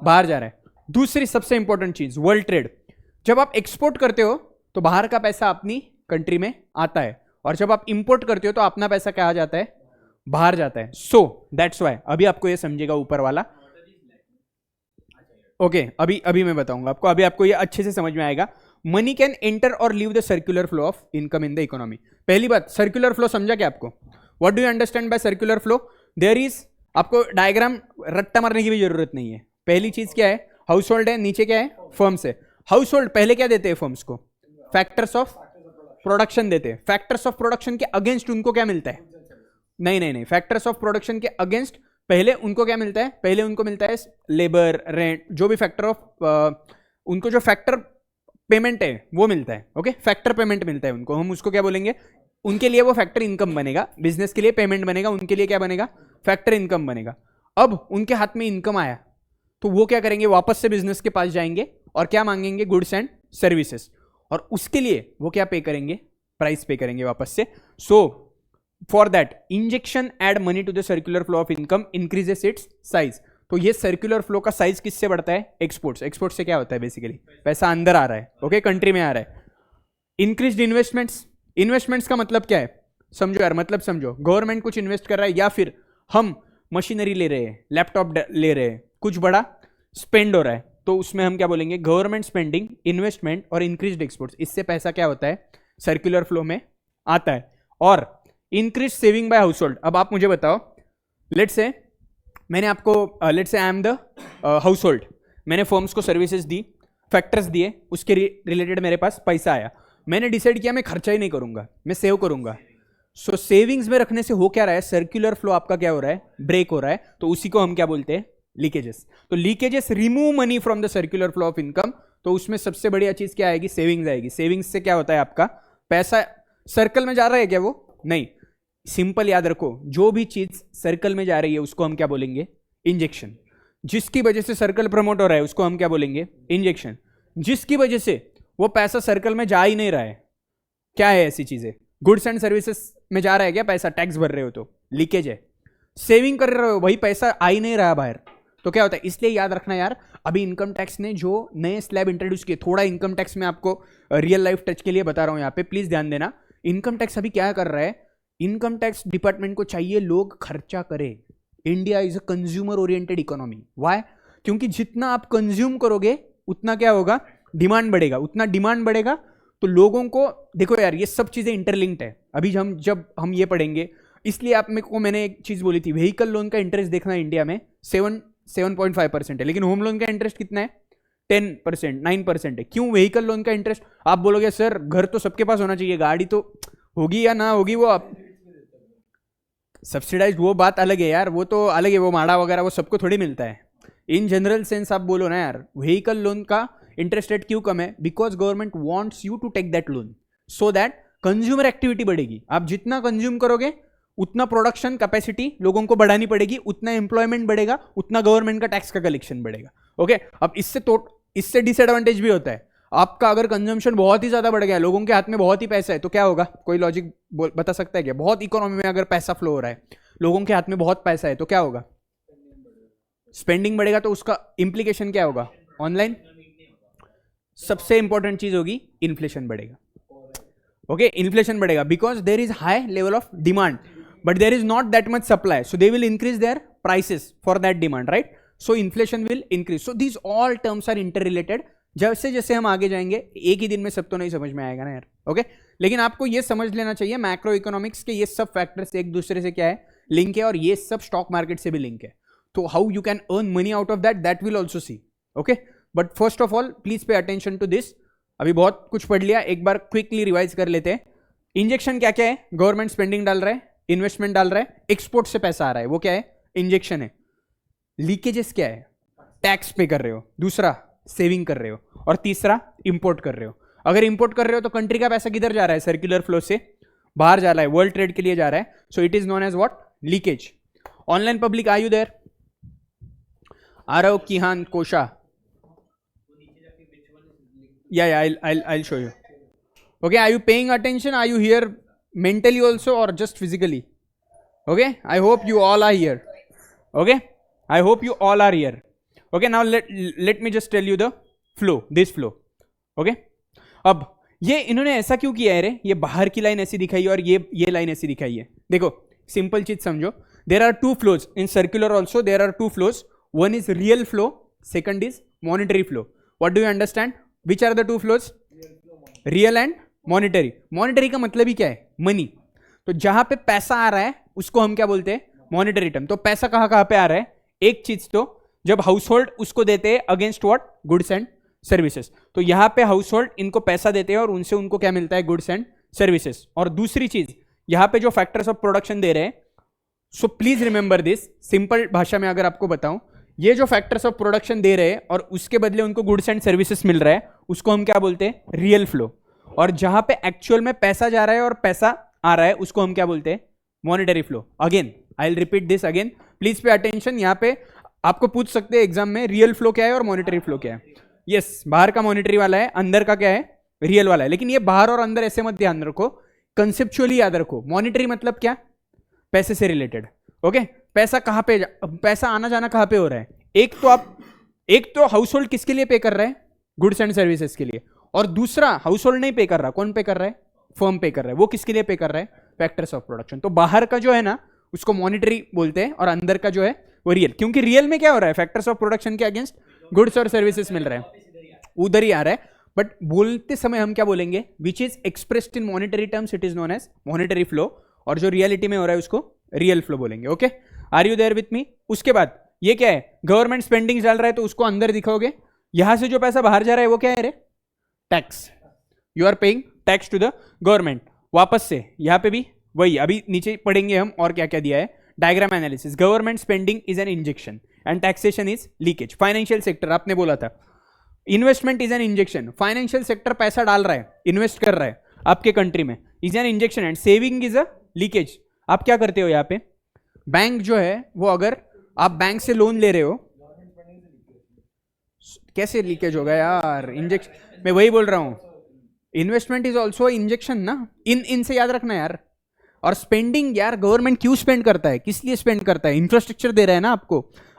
S2: बाहर जा रहा है. दूसरी सबसे इंपॉर्टेंट चीज, वर्ल्ड ट्रेड. जब आप एक्सपोर्ट करते हो तो बाहर का पैसा अपनी कंट्री में आता है, और जब आप इंपोर्ट करते हो तो अपना पैसा क्या जाता है? बाहर जाता है. सो दैट्स व्हाई अभी आपको ये समझेगा ऊपर वाला. ओके, अभी मैं बताऊंगा आपको. अभी आपको ये अच्छे से समझ में आएगा. मनी कैन एंटर और leave the circular flow of income in the economy. पहली बात, सर्कुलर फ्लो समझा क्या आपको? What do you understand by circular flow? There is, आपको डायग्राम रट्टा मारने की भी जरूरत नहीं है. पहली चीज क्या है? हाउस होल्ड है, नीचे क्या है? फर्म्स है. हाउस होल्ड पहले क्या देते हैं फर्म्स को? फैक्टर्स ऑफ प्रोडक्शन देते हैं. फैक्टर्स ऑफ प्रोडक्शन के अगेंस्ट उनको क्या मिलता है? नहीं, फैक्टर्स ऑफ प्रोडक्शन के अगेंस्ट पहले उनको क्या मिलता है? पहले उनको मिलता है लेबर, रेंट, जो भी फैक्टर ऑफ उनको जो फैक्टर पेमेंट है वो मिलता है. ओके, फैक्टर पेमेंट मिलता है उनको. हम उसको क्या बोलेंगे? उनके लिए वो फैक्टर इनकम बनेगा. बिजनेस के लिए पेमेंट बनेगा, उनके लिए क्या बनेगा? फैक्टर इनकम बनेगा. अब उनके हाथ में इनकम आया तो वो क्या करेंगे? वापस से बिजनेस के पास जाएंगे और क्या मांगेंगे? Goods and services. और उसके लिए वो क्या पे करेंगे? प्राइस पे करेंगे वापस से. So for that injection add money to the circular flow of income increases its size. तो ये सर्कुलर फ्लो का साइज किससे बढ़ता है? एक्सपोर्ट्स. एक्सपोर्ट से क्या होता है? बेसिकली पैसा अंदर आ रहा है. ओके, कंट्री में आ रहा है. Increased investments. इन्वेस्टमेंट्स का मतलब क्या है? समझो यार, मतलब समझो. गवर्नमेंट कुछ इन्वेस्ट कर रहा है, या फिर हम मशीनरी ले रहे हैं, लैपटॉप ले रहे हैं, कुछ बड़ा स्पेंड हो रहा है, तो उसमें हम क्या बोलेंगे? गवर्नमेंट स्पेंडिंग, इन्वेस्टमेंट और इंक्रीज्ड एक्सपोर्ट्स. इससे पैसा क्या होता है? सर्कुलर फ्लो में आता है. और increase saving by household. अब आप मुझे बताओ, लेट्स से मैंने आपको, let's say I am the house hold, मैंने फर्म्स को सर्विसेज दी, फैक्टर्स दिए, उसके रिलेटेड मेरे पास पैसा आया. मैंने डिसाइड किया मैं खर्चा ही नहीं करूंगा, मैं सेव करूंगा. सो सेविंग्स में रखने से हो क्या रहा है? सर्कुलर फ्लो आपका क्या हो रहा है? ब्रेक हो रहा है. तो उसी को हम क्या बोलते हैं? लीकेजेस. तो leakages remove money from the circular flow of income. तो उसमें सबसे बढ़िया चीज क्या आएगी? सेविंग्स आएगी. सेविंग्स से क्या होता है? आपका पैसा सर्कल में जा रहा है क्या? वो नहीं. सिंपल याद रखो, जो भी चीज सर्कल में जा रही है उसको हम क्या बोलेंगे? इंजेक्शन. जिसकी वजह से सर्कल प्रमोट हो रहा है उसको हम क्या बोलेंगे? इंजेक्शन. जिसकी वजह से वो पैसा सर्कल में जा ही नहीं रहा है, क्या है? ऐसी चीजें. गुड्स एंड सर्विसेज में जा रहा है क्या पैसा? टैक्स भर रहे हो तो लीकेज है. सेविंग कर रहे हो, वही पैसा आ ही नहीं रहा बाहर, तो क्या होता है? इसलिए याद रखना यार, अभी इनकम टैक्स ने जो नए स्लैब इंट्रोड्यूस किए, थोड़ा इनकम टैक्स में आपको रियल लाइफ टच के लिए बता रहा हूं यहाँ पे, प्लीज ध्यान देना. इनकम टैक्स अभी क्या कर रहा है? इनकम टैक्स डिपार्टमेंट को चाहिए लोग खर्चा करें. India is a consumer oriented economy. Why? क्योंकि जितना आप कंज्यूम करोगे उतना क्या होगा? डिमांड बढ़ेगा. उतना डिमांड बढ़ेगा तो लोगों को, देखो यार ये सब चीजें इंटरलिंक्ड है. अभी जब हम ये पढ़ेंगे, इसलिए आप मेरे को, मैंने एक चीज बोली थी, व्हीकल लोन का इंटरेस्ट देखना इंडिया में 7.5% है, लेकिन होम लोन का इंटरेस्ट कितना है 10%, 9% है। क्यों? व्हीकल लोन का इंटरेस्ट, आप बोलोगे सर घर तो सबके पास होना चाहिए, गाड़ी तो होगी या ना होगी, वो आप सब्सिडाइज, वो बात अलग है यार, वो तो अलग है, वो माड़ा वगैरह वो सबको थोड़ी मिलता है। इन जनरल सेंस आप बोलो ना यार, व्हीकल लोन का इंटरेस्ट रेट क्यों कम है? Because government wants you to take that loan so that consumer activity बढ़ेगी। आप जितना कंज्यूम करोगे उतना प्रोडक्शन कैपेसिटी लोगों को बढ़ानी पड़ेगी, उतना एम्प्लॉयमेंट बढ़ेगा, उतना गवर्नमेंट का टैक्स का कलेक्शन बढ़ेगा। ओके, अब इससे डिसएडवांटेज भी होता है। आपका अगर कंजम्पशन बहुत ही ज्यादा बढ़ गया, लोगों के हाथ में बहुत ही पैसा है, तो क्या होगा? कोई लॉजिक बता सकता है क्या? बहुत इकोनॉमी में अगर पैसा फ्लो हो रहा है, लोगों के हाथ में बहुत पैसा है, तो क्या होगा? स्पेंडिंग बढ़ेगा, तो उसका इंप्लीकेशन क्या होगा? ऑनलाइन सबसे इंपॉर्टेंट चीज होगी, इन्फ्लेशन बढ़ेगा। ओके, इन्फ्लेशन बढ़ेगा because there is high level of demand but there is not that much supply, so they will increase their prices for that demand, right? So inflation will increase. So these all terms are interrelated. जैसे जैसे हम आगे जाएंगे, एक ही दिन में सब तो नहीं समझ में आएगा ना यार। ओके, लेकिन आपको ये समझ लेना चाहिए मैक्रो इकोनॉमिक्स के ये सब फैक्टर्स एक दूसरे से क्या है, लिंक है, और ये सब स्टॉक मार्केट से भी लिंक है। तो how you can earn money out of that will also see. Okay, but first of all please pay attention to this. अभी बहुत कुछ पढ़ लिया, एक बार क्विकली रिवाइज कर लेते हैं। इंजेक्शन क्या क्या है? गवर्नमेंट स्पेंडिंग डाल रहा है, इन्वेस्टमेंट डाल रहा है, एक्सपोर्ट से पैसा आ रहा है, वो क्या है? इंजेक्शन है। लीकेजेस क्या है? टैक्स पे कर रहे हो, दूसरा सेविंग कर रहे हो, और तीसरा इंपोर्ट कर रहे हो। अगर इंपोर्ट कर रहे हो तो कंट्री का पैसा किधर जा रहा है? सर्कुलर फ्लो से बाहर जा रहा है, वर्ल्ड ट्रेड के लिए जा रहा है। So it is known as what? Leakage. Online public, are you there? Aarav, Kihan, Kosha? Yeah, I'll show you. Okay, are you paying attention? Are you here mentally also or just physically? Okay, I hope you all are here. Okay, I hope you all are here. Okay, now let me just tell you the flow, this flow. Okay, अब ये इन्होंने ऐसा क्यों किया है रे? ये बाहर की लाइन ऐसी दिखाई है और ये लाइन ऐसी दिखाई है। देखो सिंपल चीज समझो, there are two flows in circular also, there are two flows, one is real flow, second is monetary flow. What do you understand? Which are the two flows? Real and monetary. Monetary का मतलब ही क्या है? Money. तो जहां पे पैसा आ रहा है उसको हम क्या बोलते हैं? Monetary term. तो पैसा कहां पे आ रहा है? एक चीज तो जब हाउस होल्ड उसको देते हैं against what? Goods and services. तो यहां पे हाउस होल्ड इनको पैसा देते हैं और उनसे उनको क्या मिलता है? Goods and services. और दूसरी चीज, यहां पे जो फैक्टर्स ऑफ प्रोडक्शन दे रहे हैं, so please remember this, simple भाषा में अगर आपको बताऊं, ये जो फैक्टर्स ऑफ प्रोडक्शन दे रहे हैं और उसके बदले उनको गुड्स एंड सर्विसेज मिल रहा है, उसको हम क्या बोलते हैं? Real flow. और जहां पे एक्चुअल में पैसा जा रहा है और पैसा आ रहा है, उसको हम क्या बोलते हैं? Monetary flow. Again I will repeat this again, please pay attention. यहाँ पे आपको पूछ सकते हैं एग्जाम में, रियल फ्लो क्या है और मॉनेटरी फ्लो क्या है? यस, बाहर का मॉनेटरी वाला है, अंदर का क्या है? रियल वाला है। लेकिन ये बाहर और अंदर ऐसे मत ध्यान रखो, कंसेप्चुअली याद रखो। मॉनेटरी मतलब क्या? पैसे से रिलेटेड। ओके, पैसा कहां पे पैसा आना जाना कहां पे हो रहा है? एक तो हाउस होल्ड किसके लिए पे कर रहा है? गुड्स एंड सर्विसेज के लिए। और दूसरा हाउस होल्ड नहीं पे कर रहा, कौन पे कर रहा है? फर्म पे कर रहा है। वो किसके लिए पे कर रहा है? Factors of production. तो बाहर का जो है ना उसको मॉनिटरी बोलते हैं और अंदर का जो है वो रियल। क्योंकि रियल में क्या हो रहा है? फैक्टर्स ऑफ प्रोडक्शन के अगेंस्ट गुड्स और सर्विसेज मिल रहा है, उधर ही आ रहा है। बट बोलते समय हम क्या बोलेंगे? Which is expressed in monetary terms, it is known as monetary flow, और जो रियलिटी में हो रहा है उसको रियल फ्लो बोलेंगे। Okay, are you there with me? उसके बाद ये क्या है? गवर्नमेंट स्पेंडिंग डाल रहा है तो उसको अंदर दिखाओगे। यहां से जो पैसा बाहर जा रहा है वो क्या है रे? Tax. You are paying tax to the government. वापस से यहां पे भी वही, अभी नीचे पढ़ेंगे हम और क्या क्या दिया है। Diagram analysis, government spending is an injection and taxation is leakage. Financial sector आपने बोला था, investment is an injection. Financial sector पैसा डाल रहा है, इन्वेस्ट कर रहा है आपके कंट्री में, is an injection, and saving is a leakage. आप क्या करते हो यहाँ पे? बैंक जो है वो, अगर आप बैंक से लोन ले रहे हो, कैसे लीकेज होगा यार? इंजेक्शन, मैं वही बोल रहा हूं, इन्वेस्टमेंट इज ऑल्सो इंजेक्शन ना। इनसे याद रखना यार। और स्पेंडिंग यार, गवर्नमेंट क्यों स्पेंड करता है? किस लिए स्पेंड करता है? इंफ्रास्ट्रक्चर दे रहा है ना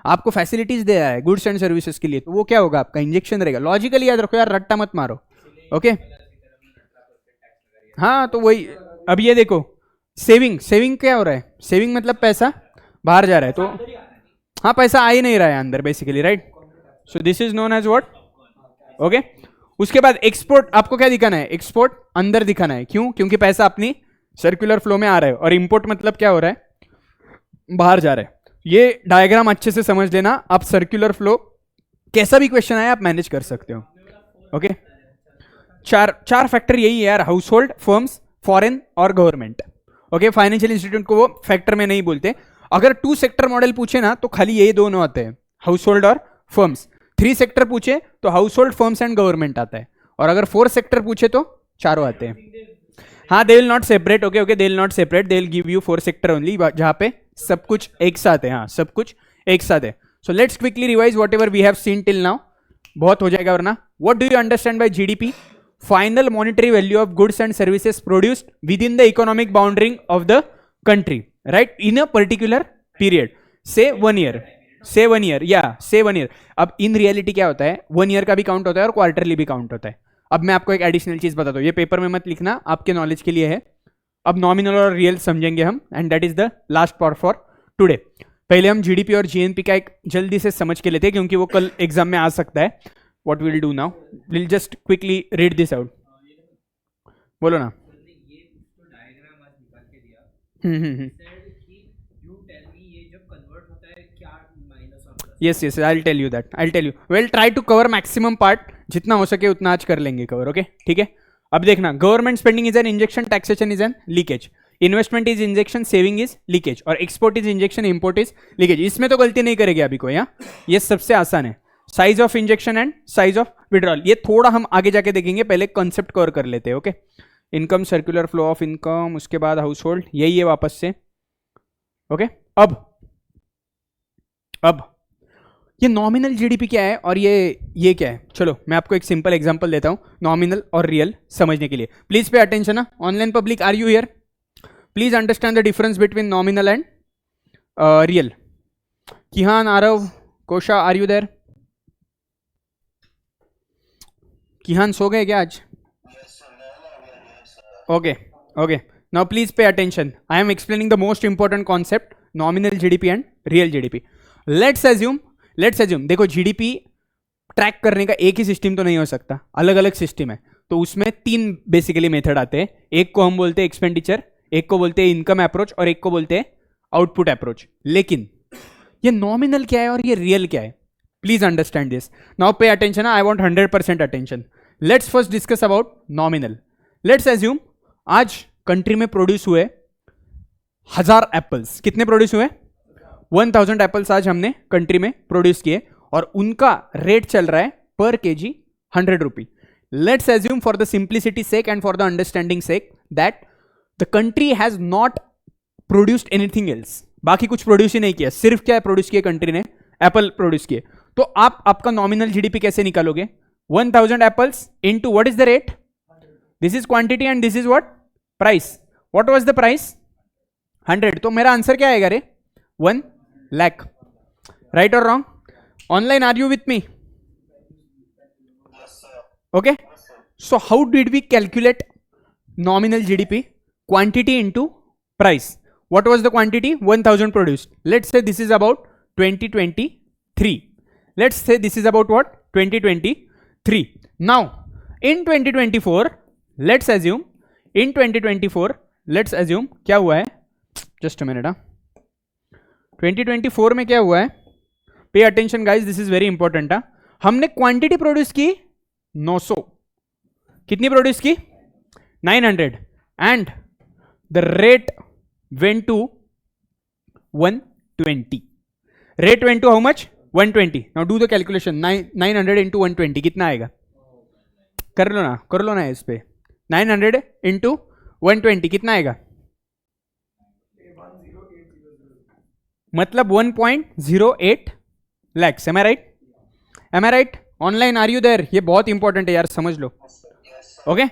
S2: आपको फैसिलिटीज दे रहा है गुड्स एंड सर्विसेज के लिए, तो वो क्या होगा? आपका इंजेक्शन रहेगा। लॉजिकली याद रखो यार, रट्टा मत मारो। ओके, हाँ तो वही। अब ये देखो, सेविंग क्या हो रहा है? सेविंग मतलब पैसा बाहर जा रहा है, तो हाँ पैसा आ ही नहीं रहा है अंदर basically, right? So this is known as what? Okay, उसके बाद एक्सपोर्ट, आपको क्या दिखाना है? एक्सपोर्ट अंदर दिखाना है। क्यों? क्योंकि पैसा अपनी सर्कुलर फ्लो में आ रहा है। और इंपोर्ट मतलब क्या हो रहा है? बाहर जा रहा है। ये डायग्राम अच्छे से समझ लेना, आप सर्कुलर फ्लो कैसा भी क्वेश्चन आए आप मैनेज कर सकते हो। ओके, चार फैक्टर यही है यार, हाउस होल्ड, फर्म्स, फॉरेन और गवर्नमेंट। ओके, फाइनेंशियल इंस्टीट्यूट को वो फैक्टर में नहीं बोलते। अगर 2 सेक्टर मॉडल पूछे ना तो खाली यही दोनों आते हैं, हाउस होल्ड और फर्म्स। 3 सेक्टर पूछे तो house hold, firms and government आता है, और अगर 4 सेक्टर पूछे तो चारों आते हैं। हाँ, they will not separate, okay okay, they will not separate, they will give you 4 sector only, जहां पे सब कुछ एक साथ है। हाँ, सब कुछ एक साथ है। So let's quickly revise whatever we have seen till now, बहुत हो जाएगा वरना। What do you understand by GDP? Final monetary value of goods and services produced within the economic boundary of the country, right, in a particular period, say 1 year, से 1 year, या से 1 year. अब in reality क्या होता है, 1 year का भी count होता है और क्वार्टरली भी काउंट होता है। अब मैं आपको एक एडिशनल चीज बताता हूँ, ये पेपर में मत लिखना, आपके नॉलेज के लिए है। अब नॉमिनल और रियल समझेंगे हम, and that is the last part for today. पहले हम जीडीपी और जीएनपी का एक जल्दी से समझ के लेते हैं, क्योंकि वो कल एग्जाम में आ सकता है। What will do now, will just quickly read this out. बोलो ना। Yes yes, I will tell you that, I will tell you. Well, try to cover maximum part, जितना हो सके उतना आज कर लेंगे कवर। ओके, ठीक है। अब देखना, government spending is an injection, taxation is an leakage, investment is injection, saving is leakage, और export is injection, import is leakage. इसमें तो गलती नहीं करेगी अभी कोई, यहाँ ये सबसे आसान है। Size of injection and size of withdrawal, ये थोड़ा हम आगे जाके देखेंगे, पहले कंसेप्ट कवर कर लेते हैं। Okay, income, circular flow of income, उसके बाद हाउस होल्ड, यही है वापस से। ओके, अब ये नॉमिनल जीडीपी क्या है और ये क्या है, चलो मैं आपको एक सिंपल एग्जांपल देता हूं नॉमिनल और रियल समझने के लिए। प्लीज पे अटेंशन ना, online public, are you here? Please understand the difference between nominal and real. Kihan, Aarav, Kosha, are you there? Kihan सो गए क्या आज? Okay okay, now please pay attention, I am explaining the most important concept, nominal GDP and real GDP. Let's assume, देखो GDP track करने का एक ही system तो नहीं हो सकता, अलग अलग सिस्टम है। तो उसमें 3 बेसिकली मेथड आते हैं, एक को हम बोलते हैं एक्सपेंडिचर, एक को बोलते हैं इनकम अप्रोच, और एक को बोलते हैं आउटपुट अप्रोच। लेकिन ये नॉमिनल क्या है और ये रियल क्या है, प्लीज अंडरस्टैंड दिस। नाउ पे attention, I want 100% attention. Let's first discuss about nominal. Let's assume आज कंट्री में प्रोड्यूस हुए 1000 एप्पल्स। कितने प्रोड्यूस हुए? 1000 एप्पल्स आज हमने कंट्री में प्रोड्यूस किए, और उनका रेट चल रहा है per KG 100 rupee. Let's assume for the simplicity sake and for the understanding sake that the country has not produced anything else, बाकी कुछ प्रोड्यूस ही नहीं किया, सिर्फ क्या प्रोड्यूस किया कंट्री ने? एप्पल प्रोड्यूस किए। तो आप आपका नॉमिनल जीडीपी कैसे निकालोगे? 1000 apples into what is the rate, this is quantity and this is what price. What was the price? 100। तो मेरा आंसर क्या आएगा रे? 1 lakh. Right or wrong? Online, are you with me? Okay. So how did we calculate nominal GDP? Quantity into price. What was the quantity? 1000 produced. Let's say this is about 2023. Let's say this is about what? 2023. Now in 2024, let's assume in 2024, let's assume क्या हुआ है? Just a minute. 2024 में क्या हुआ है? Pay attention guys, this is very important. हमने quantity produce की 900, कितनी प्रोड्यूस की? 900, and the rate went to 120। Rate went to how much? 120। Now do the calculation, 900 into 120 कितना आएगा? कर लो ना इस पे। 900 इंटू 120 कितना आएगा? मतलब 1.08 lakhs। Am I right? Am I right? Online, are you there? ये बहुत इंपॉर्टेंट है यार, समझ लो। Okay,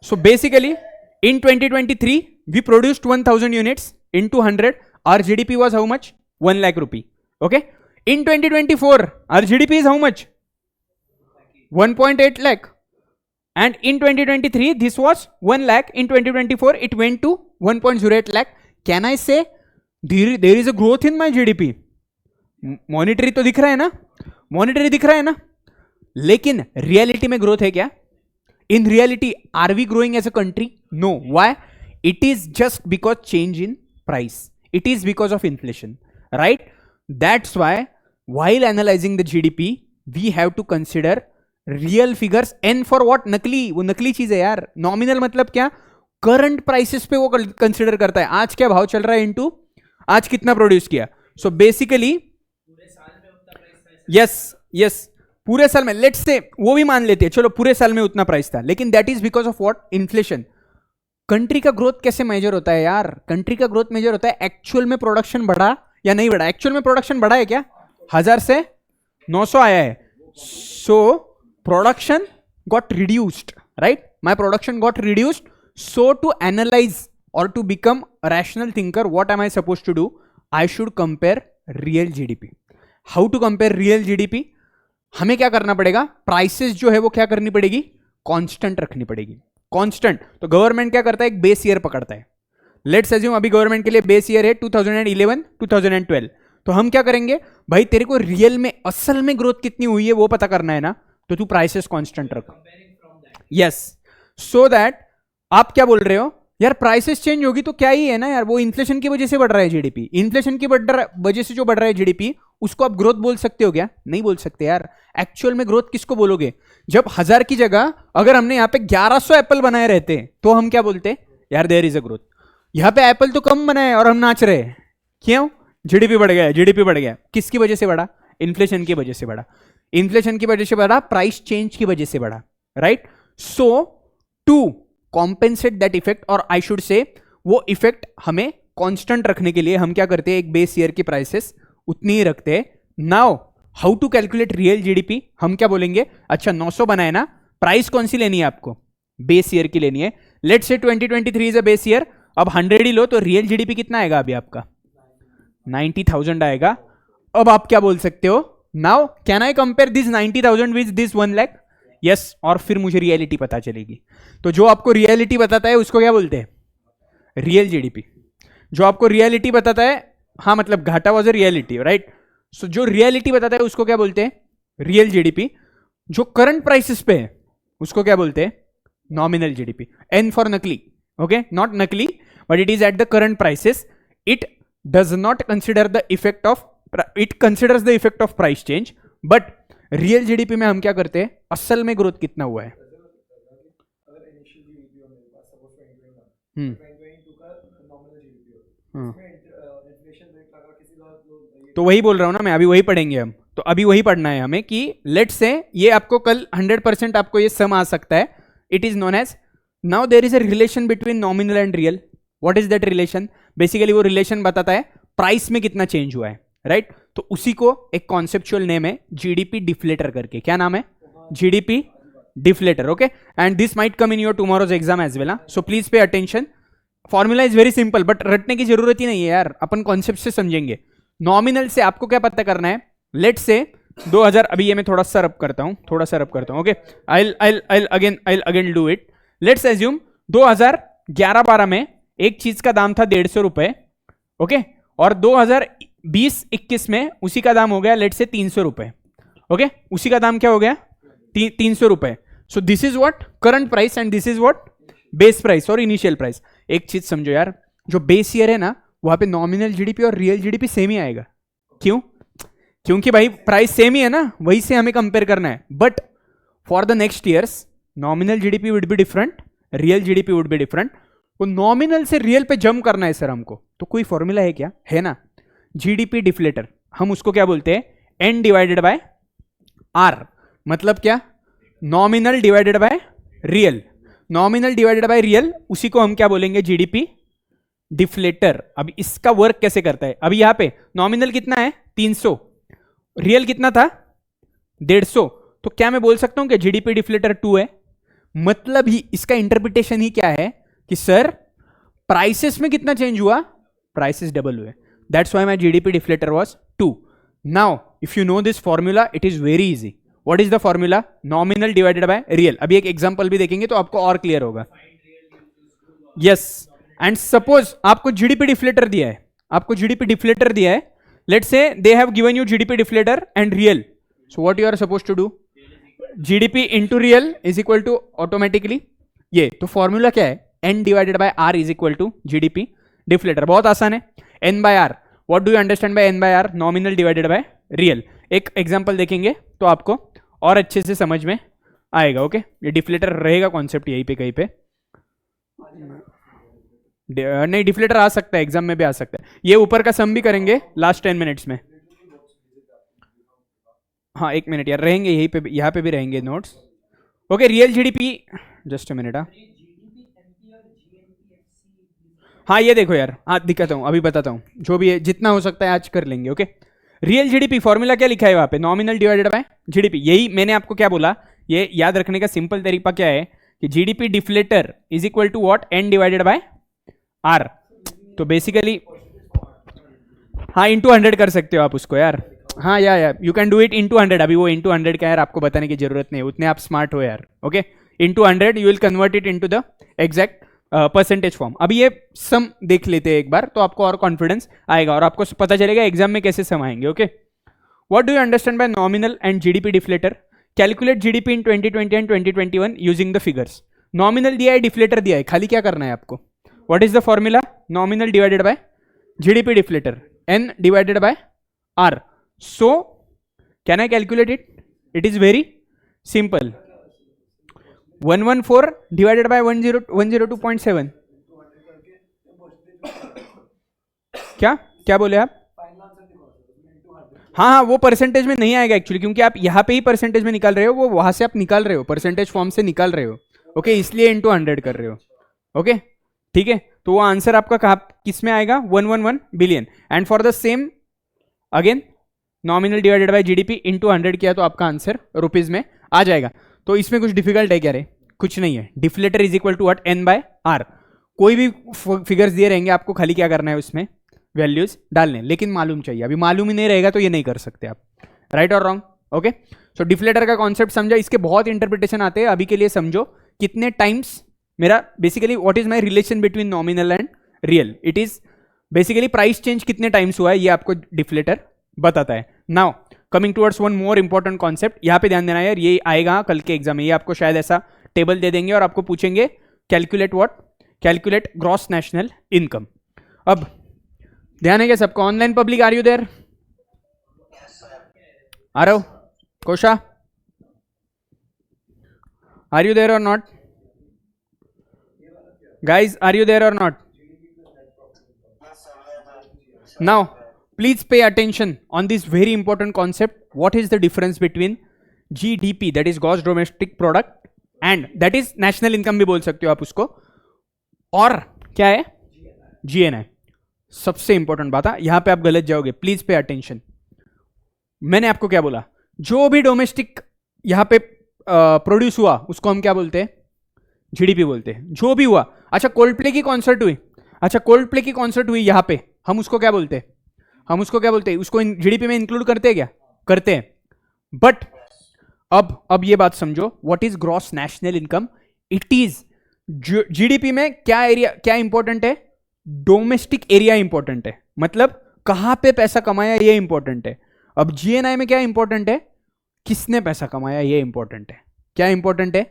S2: so basically in 2023 we produced 1000 units into 100, our GDP was how much? 1 lakh rupee. Okay, in 2024 our GDP is how much? 1.8 lakh, and in 2023 this was 1 lakh. In 2024 it went to 1.08 lakh. Can I say there is a growth in my GDP? Monetary तो दिख रहा है ना, monetary दिख रहा है ना, लेकिन रियलिटी में ग्रोथ है क्या? In reality are we growing as a country? No. Why? It is just because change in price. It is because of inflation, right? That's why while analyzing the GDP, we have to consider real figures. N for what? नकली, वो नकली चीज है यार. Nominal मतलब क्या? Current prices पे वो कंसिडर करता है. आज क्या भाव चल रहा है इनटू आज कितना प्रोड्यूस किया. सो बेसिकली यस पूरे साल में, लेट्स से वो भी मान लेते हैं, चलो पूरे साल में उतना प्राइस था, लेकिन that is because of what? Inflation. Country का ग्रोथ कैसे मेजर होता है यार? कंट्री का ग्रोथ मेजर होता है एक्चुअल में प्रोडक्शन बढ़ा या नहीं बढ़ा. एक्चुअल में प्रोडक्शन बढ़ा है क्या? 1000 से 900 आया है. So production got reduced, right? My production got reduced. So to analyse or to become a rational thinker, what am I supposed to do? I should compare real GDP. How to compare real GDP? हमें क्या करना पड़ेगा? Prices जो है वो क्या करनी पड़ेगी? कांस्टेंट रखनी पड़ेगी. कांस्टेंट. तो गवर्नमेंट क्या करता है? एक बेस ईयर पकड़ता है. लेट्स अज्यूम अभी गवर्नमेंट के लिए बेस ईयर है 2011 2012. तो हम क्या करेंगे? भाई तेरे को रियल में असल में ग्रोथ कितनी हुई है वो पता करना है ना, तो तू प्राइसेस कांस्टेंट रख. यस, सो दैट आप क्या बोल रहे हो यार, प्राइसेस चेंज होगी तो क्या ही है ना यार, वो इन्फ्लेशन की वजह से बढ़ रहा है जीडीपी. इन्फ्लेशन की वजह से जो बढ़ रहा है जीडीपी, उसको आप ग्रोथ बोल सकते हो क्या? नहीं बोल सकते यार. एक्चुअल में ग्रोथ किसको बोलोगे? जब 1000 की जगह अगर हमने यहाँ पे 1100 एप्पल बनाए रहते तो हम क्या बोलते? यार देयर इज अ ग्रोथ. यहाँ पे एप्पल तो कम बनाए और हम नाच रहे हैं. क्यों? जीडीपी बढ़ गया, जीडीपी बढ़ गया. किसकी वजह से बढ़ा? इन्फ्लेशन की वजह से बढ़ा. इन्फ्लेशन की वजह से बढ़ा, प्राइस चेंज की वजह से बढ़ा, right? So to compensate that effect, और आई शुड से वो इफेक्ट हमें कांस्टेंट रखने के लिए हम क्या करते हैं? एक बेस ईयर की प्राइसेस उतनी ही रखते हैं. Now how to calculate real GDP? हम क्या बोलेंगे? अच्छा 900 बनाए ना, प्राइस कौन सी लेनी है आपको? बेस ईयर की लेनी है. लेट्स से 2023 इज अ बेस ईयर. अब 100 ही लो तो रियल जीडीपी कितना आएगा अभी आपका? 90,000 आएगा. अब आप क्या बोल सकते हो? Now can I compare this 90,000 with this 1 lakh? Yes, और फिर मुझे रियलिटी पता चलेगी. तो जो आपको रियलिटी बताता है उसको क्या बोलते हैं? Real GDP. जो आपको रियलिटी बताता है, हाँ मतलब घाटा वॉज अ रियलिटी, राइट? सो जो रियलिटी बताता है उसको क्या बोलते हैं? Real GDP. जो करंट प्राइसेस पे है उसको क्या बोलते हैं? Nominal GDP. एन फॉर नकली, ओके, नॉट नकली, but it is at the current prices. It does not consider the effect of, it considers the effect of price change, but real GDP में हम क्या करते हैं? असल में ग्रोथ कितना हुआ है.
S3: अगर इनिशियल जीडीपी मेरे पास सपोज 2022 का नॉमिनल जीडीपी हो, इसमें इन्फ्लेशन रेट लगा किसी का,
S2: तो वही बोल रहा हूं ना मैं, अभी वही पढ़ेंगे हम. तो अभी वही पढ़ना है हमें कि लेट्स से ये आपको कल 100% आपको ये सम आ सकता है. It is known as, now there is a relation between nominal and real. What is that relation? बेसिकली वो रिलेशन बताता है प्राइस में कितना चेंज हुआ है, राइट? तो उसी को एक कॉन्सेप्चुअल नेम है जीडीपी डिफ्लेटर करके. क्या नाम है? GDP deflator, okay. And this might come in your tomorrow's exam as well. So please pay attention. Formula is very simple, but रटने की जरूरत ही नहीं है यार, अपन कॉन्सेप्ट से समझेंगे. नॉमिनल से आपको क्या पता करना है? लेट से 2000, अभी ये मैं थोड़ा सा रब करता हूं, okay. I again do it. Let's assume 2011-12 में एक चीज का दाम था 150 रुपए, ओके, और 2020-21 में उसी का दाम हो गया लेट से 300 रुपए, ओके. उसी का दाम क्या हो गया? 300 रुपए. सो this is what? Current price, and this is what? Base price और इनिशियल प्राइस. एक चीज समझो यार, जो बेस ईयर है ना, वहां पे नॉमिनल जीडीपी और रियल जीडीपी सेम ही आएगा. क्यों? क्योंकि भाई प्राइस सेम ही है ना, वही से हमें कंपेयर करना है. But for the next years nominal GDP would be different, real GDP would be different. तो नॉमिनल से रियल पे जंप करना है सर हमको, तो कोई फॉर्मूला है क्या? है ना, जीडीपी डिफ्लेटर. हम उसको क्या बोलते हैं? N divided by R. मतलब क्या? Nominal divided by real. Nominal divided by real, उसी को हम क्या बोलेंगे? GDP deflator. अब इसका वर्क कैसे करता है? अभी यहां पे नॉमिनल कितना है? 300, रियल कितना था? 150. तो क्या मैं बोल सकता हूं कि जीडीपी डिफ्लेटर 2 है? मतलब ही इसका इंटरप्रिटेशन ही क्या है कि सर प्राइसेस में कितना चेंज हुआ? प्राइसेस डबल हुए. That's why my GDP deflator was 2. Now if you know this formula, it is very easy. What is the formula? Nominal divided by real. अभी एक एग्जांपल भी देखेंगे तो आपको और क्लियर होगा. यस, एंड सपोज आपको जीडीपी डिफ्लेटर दिया है, let's say they have given you GDP deflator and real. So what you are suppose to do? GDP into real is equal to automatically ये. तो फॉर्मूला क्या है? N divided by R is equal to GDP deflator. बहुत आसान है. N by R, what do you understand by N by R? Nominal divided by real. एक example देखेंगे तो आपको और अच्छे से समझ में आएगा. ओके, ये डिफ्लेटर रहेगा कॉन्सेप्ट यहीं पे कहीं पे. नहीं, डिफ्लेटर आ सकता है, एग्जाम में भी आ सकता है. ये ऊपर का सम भी करेंगे लास्ट 10 मिनट्स में. हाँ, 1 मिनट यार, रहेंगे यहीं पे, यहाँ पे भी रहेंगे notes. Okay, real GDP, just a minute. हाँ ये देखो यार, हाँ दिखाता हूँ, अभी बताता हूँ. जो भी है जितना हो सकता है आज कर लेंगे. ओके, रियल जीडीपी फॉर्मूला क्या लिखा है वहाँ पे? Nominal divided by GDP. यही मैंने आपको क्या बोला, ये याद रखने का सिंपल तरीका क्या है कि GDP deflator is equal to what? N divided by R. तो बेसिकली हाँ, इंटू 100 कर सकते हो आप उसको यार. हाँ या you can do it into 100. अभी वो इंटू 100 का यार आपको बताने की जरूरत नहीं है, उतने आप स्मार्ट हो यार. Okay, into 100 you will convert it into the exact percentage form. अभी ये सम देख लेते हैं एक बार, तो आपको और कॉन्फिडेंस आएगा और आपको पता चलेगा एग्जाम में कैसे सम आएंगे. Okay, what do you understand bye nominal and GDP deflator? Calculate GDP in 2020 and 2021 using the figures. Nominal दिया है, डिफ्लेटर दिया है, खाली क्या करना है आपको? What is the formula? Nominal divided by GDP deflator, N divided by R. So can I calculate it? It is very simple. 114 divided by 102.7. क्या क्या बोले आप? हाँ हाँ, वो परसेंटेज में नहीं आएगा एक्चुअली, क्योंकि आप यहाँ पे ही परसेंटेज में निकाल रहे हो, वो वहां से आप निकाल रहे हो, परसेंटेज फॉर्म से निकाल रहे हो. ओके, इसलिए इंटू 100 कर रहे हो. ओके, ठीक है. तो वो आंसर आपका कहाँ किस में आएगा? 111 billion. And for the same again nominal divided by GDP into 100 किया तो आपका आंसर रुपीज में आ जाएगा. तो इसमें कुछ डिफिकल्ट है क्या रे? कुछ नहीं है. Deflator is equal to what? N by R. कोई भी फिगर्स दिए रहेंगे, आपको खाली क्या करना है, उसमें वैल्यूज डालने. लेकिन मालूम चाहिए, अभी मालूम ही नहीं रहेगा तो ये नहीं कर सकते आप. राइट और रॉन्ग? ओके, सो डिफ्लेटर का कॉन्सेप्ट समझा. इसके बहुत इंटरप्रिटेशन आते हैं, अभी के लिए समझो कितने टाइम्स मेरा basically what is my relation between nominal and real. It is basically price change कितने टाइम्स हुआ है, ये आपको डिफ्लेटर बताता है. Now coming towards one more important concept, यहाँ पे ध्यान देना यार, ये आएगा कल के एग्जाम में. ये आपको शायद ऐसा टेबल दे देंगे और आपको पूछेंगे calculate what? Calculate gross national income. अब ध्यान है क्या सबको? Online public, are you there? आ रहे हो? Kosha, are you there or not? Guys, are you there or not? Now please pay attention on this very important concept. What is the difference between GDP, that is gross domestic product, and that is national income भी बोल सकते हो आप उसको, और क्या है? GNI. सबसे इंपॉर्टेंट बात है, यहां पे आप गलत जाओगे. Please pay attention. मैंने आपको क्या बोला? जो भी डोमेस्टिक यहां पे प्रोड्यूस हुआ उसको हम क्या बोलते हैं? जीडीपी बोलते हैं. जो भी हुआ. अच्छा, कोल्ड प्ले की कॉन्सर्ट हुई, अच्छा कोल्ड प्ले की कॉन्सर्ट हुई यहां पे, हम उसको क्या बोलते हैं? हम उसको क्या बोलते हैं? उसको जीडीपी में इंक्लूड करते हैं क्या? करते हैं. बट अब ये बात समझो, what is gross national income? It is GDP में क्या एरिया, क्या इंपॉर्टेंट है? डोमेस्टिक एरिया इंपॉर्टेंट है, मतलब कहां पे पैसा कमाया ये इंपॉर्टेंट है. अब जीएनआई में क्या इंपॉर्टेंट है? किसने पैसा कमाया ये इंपॉर्टेंट है. क्या इंपॉर्टेंट है?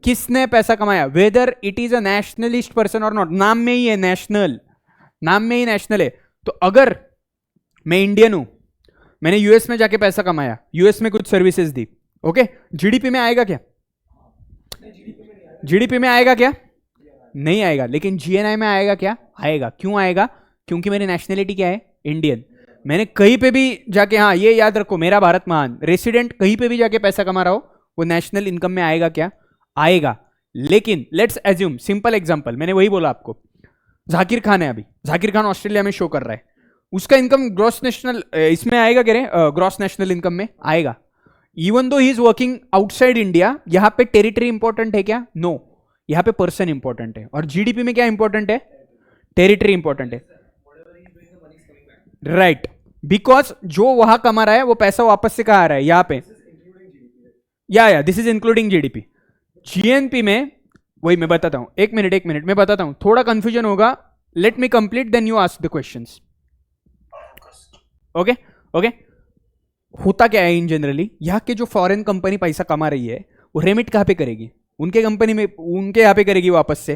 S2: किसने पैसा कमाया, whether it is a nationalist person और नॉट. नाम में ही है नेशनल, नाम में ही नेशनल है. तो अगर मैं इंडियन हूं, मैंने यूएस में जाके पैसा कमाया, यूएस में कुछ सर्विसेज दी, ओके, जीडीपी में आएगा क्या? जीडीपी में आएगा क्या? नहीं आएगा. लेकिन जीएनआई में आएगा क्या? आएगा. क्यों आएगा? क्योंकि मेरी नेशनलिटी क्या है? इंडियन. मैंने कहीं पे भी जाके, हाँ ये याद रखो, मेरा भारत महान, रेसिडेंट कहीं पे भी जाके पैसा कमा रहा हो, वो नेशनल इनकम में आएगा क्या? आएगा. लेकिन लेट्स एज्यूम, सिंपल एग्जांपल, मैंने वही बोला आपको, जाकिर खान है, अभी जाकिर खान ऑस्ट्रेलिया में शो कर रहा है, उसका इनकम ग्रॉस नेशनल इसमें आएगा क्या रे? ग्रॉस नेशनल इनकम में आएगा. Even though he is working outside India, यहां पे टेरिटरी इंपॉर्टेंट है क्या? नो. यहां पे पर्सन इंपॉर्टेंट है. और जीडीपी में क्या इंपॉर्टेंट है? टेरिटरी इंपॉर्टेंट है. राइट. बिकॉज जो वहां कमा रहा है वो पैसा वापस से कहाँ आ रहा है? यहाँ पे. या this is including GDP. GNP में वही मैं बताता हूं, एक मिनट मैं बताता हूं, थोड़ा कंफ्यूजन होगा. Let me complete, then you ask the questions. Okay. होता क्या है इन जनरली, यहाँ के जो फॉरेन कंपनी पैसा कमा रही है वो रेमिट कहाँ पे करेगी? उनके कंपनी में, उनके यहाँ पे करेगी वापस से.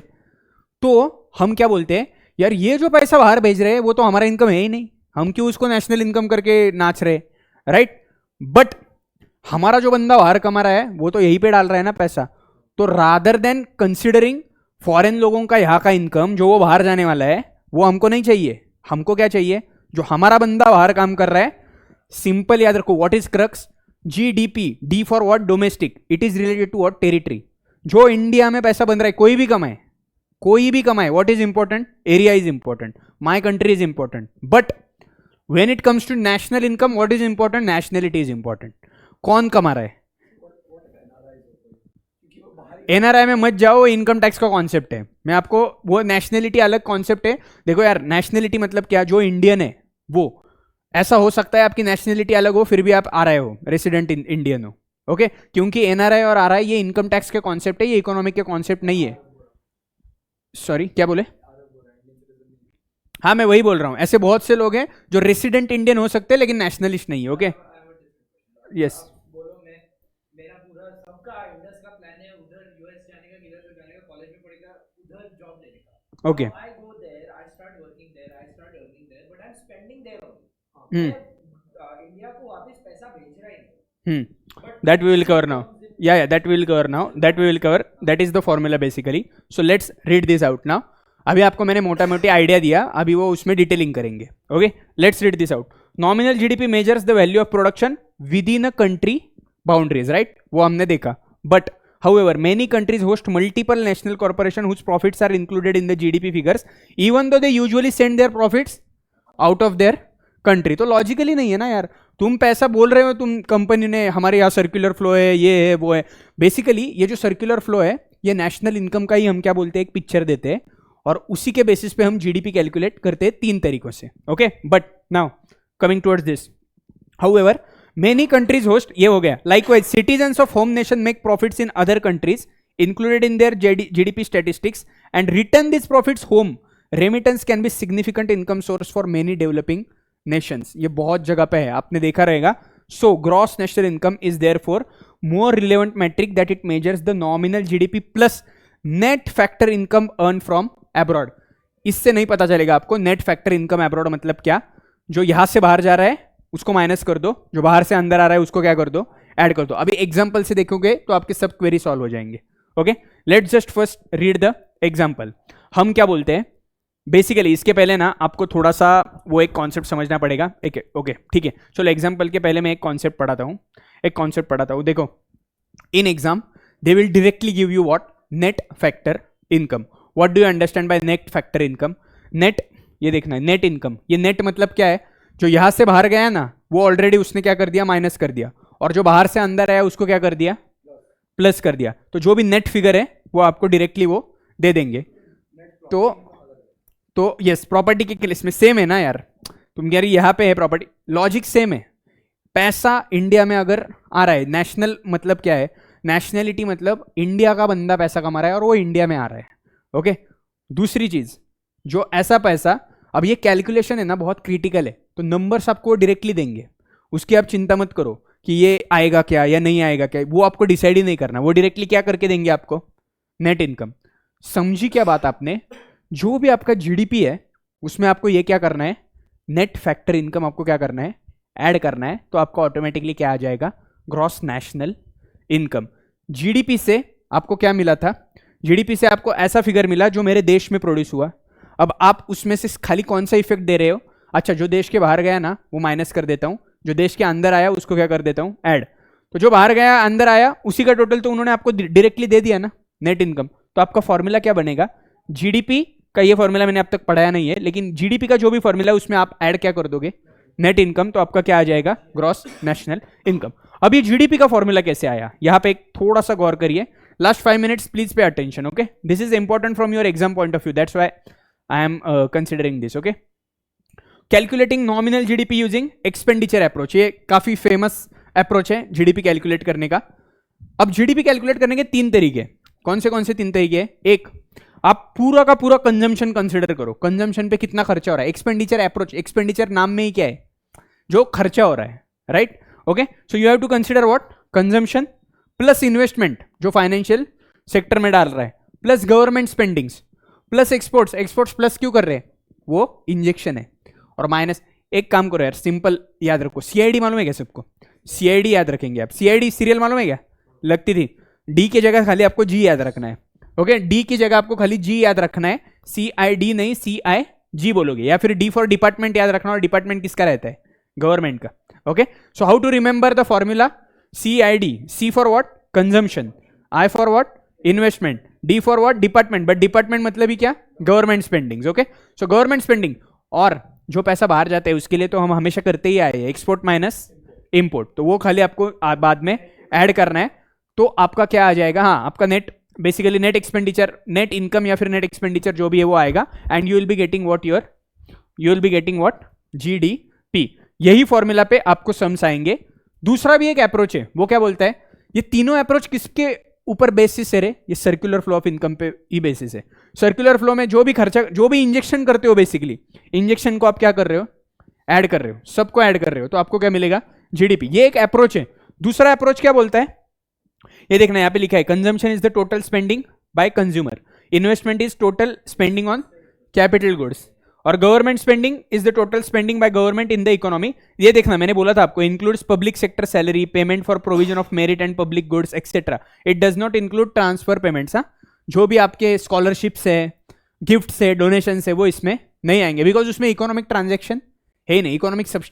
S2: तो हम क्या बोलते हैं, यार ये जो पैसा बाहर भेज रहे हैं वो तो हमारा इनकम है ही नहीं, हम क्यों उसको नेशनल इनकम करके नाच रहे, राइट? बट हमारा जो बंदा बाहर कमा रहा है वो तो यहीं पे डाल रहा है ना पैसा, तो रादर देन कंसिडरिंग फॉरेन लोगों का यहाँ का इनकम जो वो बाहर जाने वाला है, वो हमको नहीं चाहिए। हमको क्या चाहिए? जो हमारा बंदा बाहर काम कर रहा है। सिंपल याद रखो, what is crux? GDP, D for what? Domestic. It is related to what? Territory. जो इंडिया में पैसा बन रहा है, कोई भी कमाए, कोई भी कमाए, what is important? Area is important, my country is important. But when it comes to national income, what is important? Nationality is important. कौन कमा रहा है? एनआरआई में मत जाओ, इनकम टैक्स का कॉन्सेप्ट है। मैं आपको वो नेशनलिटी अलग कॉन्सेप्ट है। देखो यार, नेशनलिटी मतलब क्या? जो इंडियन है वो, ऐसा हो सकता है आपकी नेशनलिटी अलग हो फिर भी आप आरआई हो, रेसिडेंट इंडियन हो, ओके? क्योंकि एनआरआई और आरआई ये इनकम टैक्स के कॉन्सेप्ट है, ये इकोनॉमिक के कॉन्सेप्ट नहीं है। सॉरी, क्या बोले? हाँ, मैं वही बोल रहा हूँ। ऐसे बहुत से लोग हैं जो रेसिडेंट इंडियन हो सकते हैं लेकिन नेशनलिस्ट नहीं है, ओके? यस।
S3: बोलो, मेरा पूरा सबका इंडस का प्लान है उधर यूएस जाने का, किधर तो जाने का, कॉलेज में पढ़ेगा, उधर जॉब लेने का।
S2: Okay.
S3: I go there, I start working there, I start earning there, but I am spending there only. India को वापस पैसा भेज रहा ही नहीं।
S2: That we will cover now. Yeah, that we will cover now. That we will cover. That is the formula basically. So let's read this out now. अभी आपको मैंने मोटा मोटी आइडिया दिया, अभी वो उसमें डिटेलिंग करेंगे, okay? Let's read this out. Nominal GDP measures the value of production with in a country boundaries, right? वो हमने देखा। But however many countries host multiple national corporation whose profits are included in the GDP figures even though they usually send their profits out of their country। तो logically नहीं है ना यार, तुम पैसा बोल रहे हो, तुम कंपनी ने हमारे यहाँ सर्कुलर फ्लो है, ये है वो है। बेसिकली ये जो सर्कुलर फ्लो है ये नेशनल इनकम का ही हम क्या बोलते हैं, एक पिक्चर देते हैं और उसी के बेसिस पे हम जीडीपी कैलकुलेट करते हैं 3 तरीकों से, okay? But now coming towards this, however many countries host, ये हो गया। Likewise citizens of home nation make profits in other countries included in their GDP statistics and return this profits home. Remittance can be significant income source for many developing nations. ये बहुत जगह पे है, आपने देखा रहेगा। So gross national income is therefore more relevant metric that it measures the nominal GDP plus net factor income earn from abroad. इससे नहीं पता चलेगा आपको नेट फैक्टर इनकम अब्रॉड मतलब क्या। जो यहां से बाहर जा रहा है उसको माइनस कर दो, जो बाहर से अंदर आ रहा है उसको क्या कर दो, ऐड कर दो। अभी एग्जांपल से देखोगे तो आपके सब क्वेरी सॉल्व हो जाएंगे, okay? Let's just first read the example. हम क्या बोलते हैं बेसिकली, इसके पहले ना आपको थोड़ा सा वो एक कॉन्सेप्ट समझना पड़ेगा, ओके? ठीक है, चलो एग्जांपल के पहले मैं एक कॉन्सेप्ट पढ़ाता हूँ, देखो। In exam they will directly give you what? Net factor income. What do you understand by net factor income? Net, ये देखना है, नेट इनकम। ये नेट मतलब क्या है? जो यहां से बाहर गया ना वो ऑलरेडी उसने क्या कर दिया, माइनस कर दिया, और जो बाहर से अंदर आया उसको क्या कर दिया, प्लस कर दिया। तो जो भी नेट फिगर है वो आपको डायरेक्टली वो दे देंगे। तो यस, प्रॉपर्टी के केस में सेम है ना यार, तुम कह रही यहाँ पे है प्रॉपर्टी, लॉजिक सेम है। पैसा इंडिया में अगर आ रहा है, नेशनल मतलब क्या है? नेशनलिटी मतलब इंडिया का बंदा पैसा कमा रहा है और वो इंडिया में आ रहा है, ओके? दूसरी चीज, जो ऐसा पैसा, अब ये कैलकुलेशन है ना बहुत क्रिटिकल है, तो नंबर्स आपको डायरेक्टली देंगे, उसकी आप चिंता मत करो कि ये आएगा क्या या नहीं आएगा क्या, वो आपको डिसाइड ही नहीं करना। वो डायरेक्टली क्या करके देंगे आपको? Net income. समझी क्या बात आपने? जो भी आपका जीडीपी है उसमें आपको ये क्या करना है, नेट फैक्टर इनकम आपको क्या करना है, ऐड करना है। तो आपको ऑटोमेटिकली क्या आ जाएगा? Gross national income. जीडीपी से आपको क्या मिला था? जीडीपी से आपको ऐसा फिगर मिला जो मेरे देश में प्रोड्यूस हुआ। अब आप उसमें से खाली कौन सा इफेक्ट दे रहे हो? अच्छा, जो देश के बाहर गया ना वो माइनस कर देता हूं, जो देश के अंदर आया उसको क्या कर देता हूं, ऐड। तो जो बाहर गया अंदर आया उसी का टोटल तो उन्होंने आपको डायरेक्टली दे दिया ना, नेट इनकम। तो आपका फॉर्मूला क्या बनेगा? जीडीपी का ये फॉर्मूला मैंने अब तक पढ़ाया नहीं है, लेकिन जीडीपी का जो भी फॉर्मूला है उसमें आप ऐड क्या कर दोगे, नेट इनकम। तो आपका क्या आ जाएगा? Gross national income. अब ये जीडीपी का फॉर्मूला कैसे आया, यहां पे एक थोड़ा सा गौर करिए। Last 5 minutes please pay attention, okay? This is important from your exam point of view, that's why I am considering this, okay? Calculating nominal GDP using expenditure approach, ये काफी फेमस अप्रोच है जीडीपी कैलकुलेट करने का। अब GDP calculate करने के 3 तरीके, कौन से 3 तरीके? एक, आप पूरा का पूरा कंजम्पशन कंसिडर करो, कंजम्पशन पे कितना खर्चा हो रहा है। एक्सपेंडिचर अप्रोच, एक्सपेंडिचर नाम में ही क्या है, जो खर्चा हो रहा है, right? Okay, so you have to consider what? Consumption plus investment जो फाइनेंशियल सेक्टर में डाल रहा है, plus government spendings, plus exports. Exports plus क्यों कर रहे हैं? वो इंजेक्शन है, और माइनस एक काम करो यार, सिंपल याद रखो, सीआईडी मालूम है क्या सबको? सीआईडी याद रखेंगे आप। सीआईडी सीरियल मालूम है क्या? लगती थी। डी की जगह खाली आपको जी याद रखना है। ओके, डी की जगह आपको खाली जी याद रखना है, CID नहीं CIG बोलोगे, या फिर डी फॉर डिपार्टमेंट याद रखना, और डिपार्टमेंट किसका रहता है? गवर्नमेंट का। Okay, so how to remember the formula? CID, C for what? Consumption, I for what? Investment, D for what? Department, but department मतलब ही क्या? Government spendings. Okay, so government spending, और जो पैसा बाहर जाता है उसके लिए तो हम हमेशा करते ही आए हैं, एक्सपोर्ट माइनस इंपोर्ट, तो वो खाली आपको बाद में ऐड करना है। तो आपका क्या आ जाएगा? हाँ, आपका net, basically net expenditure, net income या फिर नेट एक्सपेंडिचर जो भी है वो आएगा, and you will be getting what? GDP। यही फॉर्मूला पे आपको सम्स आएंगे। दूसरा भी एक अप्रोच है, वो क्या बोलता है? ये तीनों अप्रोच किसके ऊपर बेसिस है रे? ये सर्कुलर फ्लो ऑफ इनकम पे ही बेसिस है। सर्कुलर फ्लो में जो भी खर्चा, जो भी इंजेक्शन करते हो, बेसिकली इंजेक्शन को आप क्या कर रहे हो? ऐड कर रहे हो, सबको ऐड कर रहे हो, तो आपको क्या मिलेगा? GDP। ये एक अप्रोच है। दूसरा अप्रोच क्या बोलता है? ये देखना, यहाँ पे लिखा है consumption is the total spending by consumer, investment is total spending on capital goods, और government spending is the total spending by government in the economy. ये देखना, मैंने बोला था आपको, includes public sector salary, payment for provision of merit and public goods etcetera. It does not include transfer payments. हाँ, जो भी आपके स्कॉलरशिप्स है, गिफ्ट्स है, डोनेशन है, वो इसमें नहीं आएंगे, बिकॉज उसमें इकोनॉमिक ट्रांजेक्शन है नहीं, इकोनॉमिक सब।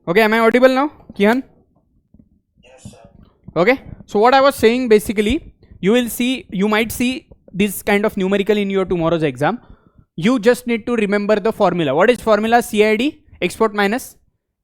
S2: Okay, am I audible now, Kihan?
S1: Yes, sir.
S2: Okay, so what I was saying, basically, you might see this kind of numerical in your tomorrow's exam. You just need to remember the formula. What is formula? CID, export minus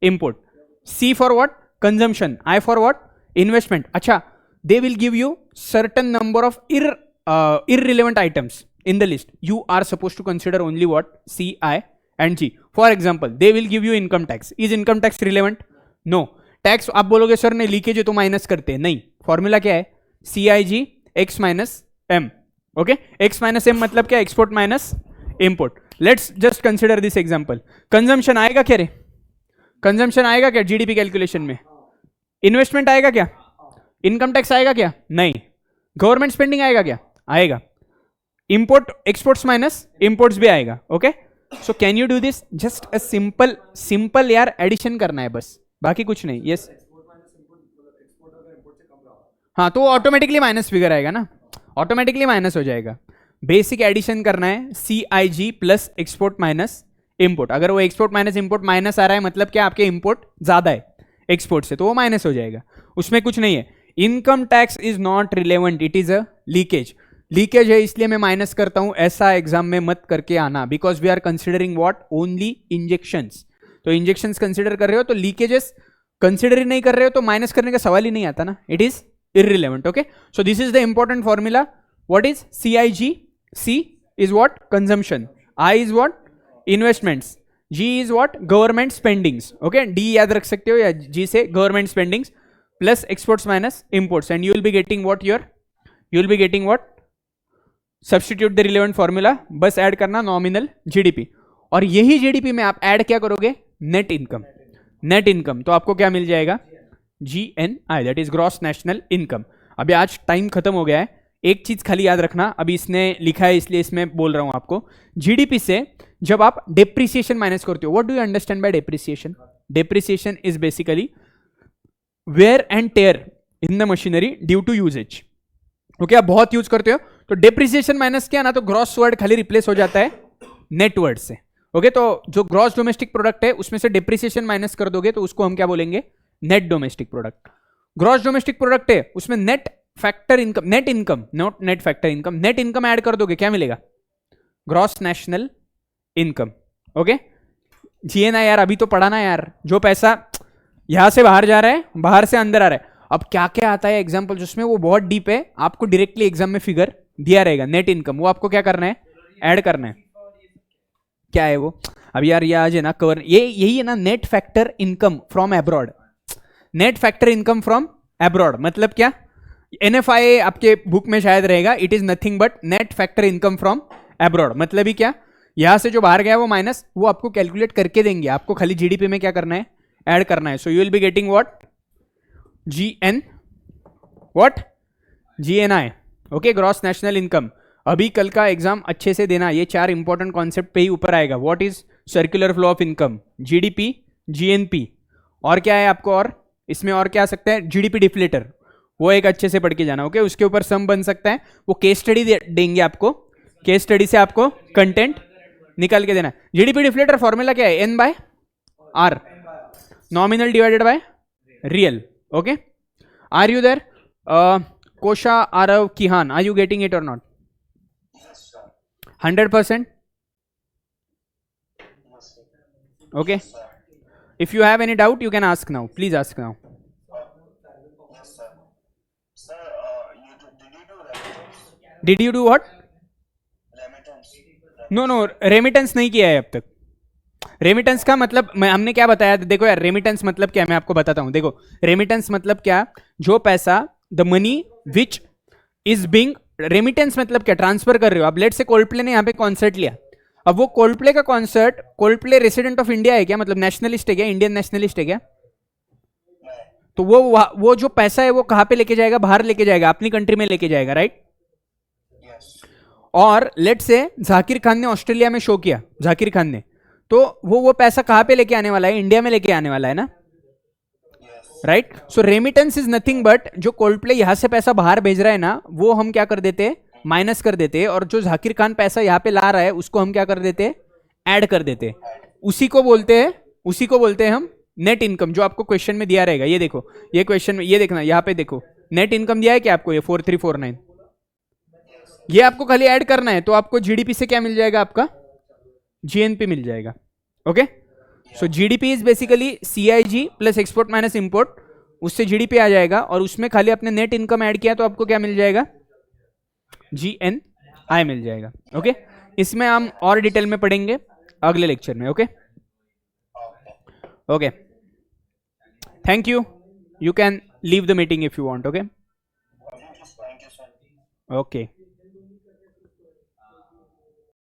S2: import. C for what? Consumption. I for what? Investment. Acha, they will give you certain number of irrelevant items in the list. You are supposed to consider only what? C, I and G. For example, they will give you income tax. Is income tax relevant? No. Tax आप बोलोगे sir नहीं, leakage है तो minus करते हैं, नहीं। Formula क्या है? CIG x minus M। Okay, x minus M मतलब क्या? Export minus import. Let's just consider this example. Consumption आएगा क्या रे? कंजम्पशन आएगा क्या GDP कैलकुलेशन में? इन्वेस्टमेंट आएगा क्या? इनकम टैक्स आएगा क्या? नहीं। गवर्नमेंट स्पेंडिंग आएगा क्या? आएगा। इंपोर्ट, एक्सपोर्ट्स माइनस इंपोर्ट्स भी आएगा। Okay, so can you do this? Just a simple यार एडिशन करना है बस, बाकी कुछ नहीं। यस, हाँ, तो ऑटोमेटिकली माइनस फिगर आएगा ना, ऑटोमेटिकली माइनस हो जाएगा। बेसिक एडिशन करना है, CIG plus export minus import. अगर वो एक्सपोर्ट माइनस इंपोर्ट माइनस आ रहा है, मतलब क्या? आपके इंपोर्ट ज्यादा है एक्सपोर्ट से, तो वो माइनस हो जाएगा, उसमें कुछ नहीं है। Income tax is not relevant, it is a leakage. Leakage है इसलिए मैं माइनस करता हूं, ऐसा एग्जाम में मत करके आना, because we are considering what? Only injections. तो इंजेक्शंस कंसिडर कर रहे हो तो लीकेजेस कंसिडर ही नहीं कर रहे हो तो माइनस करने का सवाल ही नहीं आता ना, it is irrelevant. Okay, so this is the important formula. What is CIG? C is what? Consumption. I is what? Investments. G is what? Government spendings. Okay, D याद रख सकते हो, या G से government spendings plus exports minus imports, and you will be getting what? You will be getting what? Substitute the relevant formula, बस add करना nominal GDP, और यही GDP में आप ऐड क्या करोगे? Net income. नेट इनकम तो आपको क्या मिल जाएगा? GNI, that is gross national income. अभी आज टाइम खत्म हो गया है, एक चीज खाली याद रखना, अभी इसने लिखा है इसलिए इसमें बोल रहा हूं आपको। GDP से जब आप डेप्रिसिएशन माइनस करते हो, what do you understand by depreciation? Depreciation is basically wear and tear in the machinery due to usage. Okay, आप बहुत यूज करते हो तो डेप्रिसिएशन माइनस किया ना, तो ग्रॉस वर्ड खाली रिप्लेस हो जाता है नेट वर्ड से। ओके, तो जो ग्रॉस डोमेस्टिक प्रोडक्ट है उसमें से डेप्रिसिएशन माइनस कर दोगे तो उसको हम क्या बोलेंगे? Net domestic product. Gross domestic product है उसमें net factor income, net income, not net factor income, net income add कर दोगे, क्या मिलेगा? Gross national income. Okay, GNI यार अभी तो पढ़ा ना यार, जो पैसा यहां से बाहर जा रहा है, बाहर से अंदर आ रहा है। अब क्या क्या आता है एग्जाम्पल जिसमें वो बहुत डीप है, आपको डायरेक्टली एग्जाम में फिगर दिया रहेगा नेट इनकम, वो आपको क्या करना है, ऐड करना है। क्या है वो, अब यार ये आज है ना कवर, ये यही है ना net factor income from abroad. Net factor income from abroad मतलब क्या, NFI आपके बुक में शायद रहेगा, it is nothing but net factor income from abroad. मतलब ही क्या, यहां से जो बाहर गया वो माइनस, वो आपको कैलकुलेट करके देंगे, आपको खाली जीडीपी में क्या करना है, ऐड करना है। So you will be getting what, GN what, GNI, okay, gross national income. अभी कल का एग्जाम अच्छे से देना, ये 4 इंपॉर्टेंट कॉन्सेप्ट पे ही ऊपर आएगा। What is circular flow of income, GDP, GNP, और क्या है आपको, और इसमें और क्या आ सकता है, GDP डिफ्लेटर, वो एक अच्छे से पढ़ के जाना, ओके। उसके ऊपर सम बन सकता है, वो केस स्टडी देंगे आपको, केस स्टडी से आपको कंटेंट निकाल के देना। GDP डिफ्लेटर फॉर्मूला क्या है, N/R, nominal divided by real, okay. Are you there, Kosha Aarav Kihan, are you getting it or not, 100%, okay? If you have any doubt you can ask now, please ask now.
S1: Yes, sir. Sir,
S2: Did you do what?
S1: remittance.
S2: No, remittance नहीं किया है अब तक। Remittance का मतलब हमने क्या बताया, देखो यार, रेमिटेंस मतलब क्या, मैं आपको बताता हूं। देखो रेमिटेंस मतलब क्या, जो पैसा, the money which is being, remittance मतलब क्या, ट्रांसफर कर रहे हो आप। लेट से कोल्डप्ले ने यहाँ पे कॉन्सर्ट लिया, अब वो कोल्डप्ले का concert, Coldplay resident of India है क्या, मतलब नेशनलिस्ट है क्या, इंडियन नेशनलिस्ट है क्या, तो वो जो पैसा है वो कहाँ पे लेके जाएगा, बाहर लेके जाएगा, अपनी कंट्री में लेके जाएगा, राइट। और लेट से जाकिर खान ने ऑस्ट्रेलिया में शो किया, जाकिर खान ने, तो वो पैसा कहाँ पे लेके आने वाला है, इंडिया में लेके आने वाला है ना, right. So remittance is nothing but, जो कोल्डप्ले यहां से पैसा बाहर भेज रहा है ना, वो हम क्या कर देते हैं, माइनस कर देते हैं, और जो जाकिर खान पैसा यहाँ पे ला रहा है उसको हम क्या कर देते हैं, ऐड कर देते हैं। उसी को बोलते हैं हम नेट इनकम, जो आपको क्वेश्चन में दिया रहेगा। ये देखो, ये क्वेश्चन में, ये देखना यहाँ पे देखो, नेट इनकम दिया है क्या आपको, ये 4349, ये आपको खाली ऐड करना है, तो आपको जीडीपी से क्या मिल जाएगा, आपका जीएनपी मिल जाएगा, okay. So GDP is basically CIG plus export minus import, उससे जीडीपी आ जाएगा, और उसमें खाली अपने नेट इनकम ऐड किया तो आपको क्या मिल जाएगा, GNI मिल जाएगा, ओके। इसमें हम और डिटेल में पढ़ेंगे अगले लेक्चर में, okay. Okay, thank you, you can leave the meeting if you want, okay.
S1: Thank you, sir.
S2: Okay.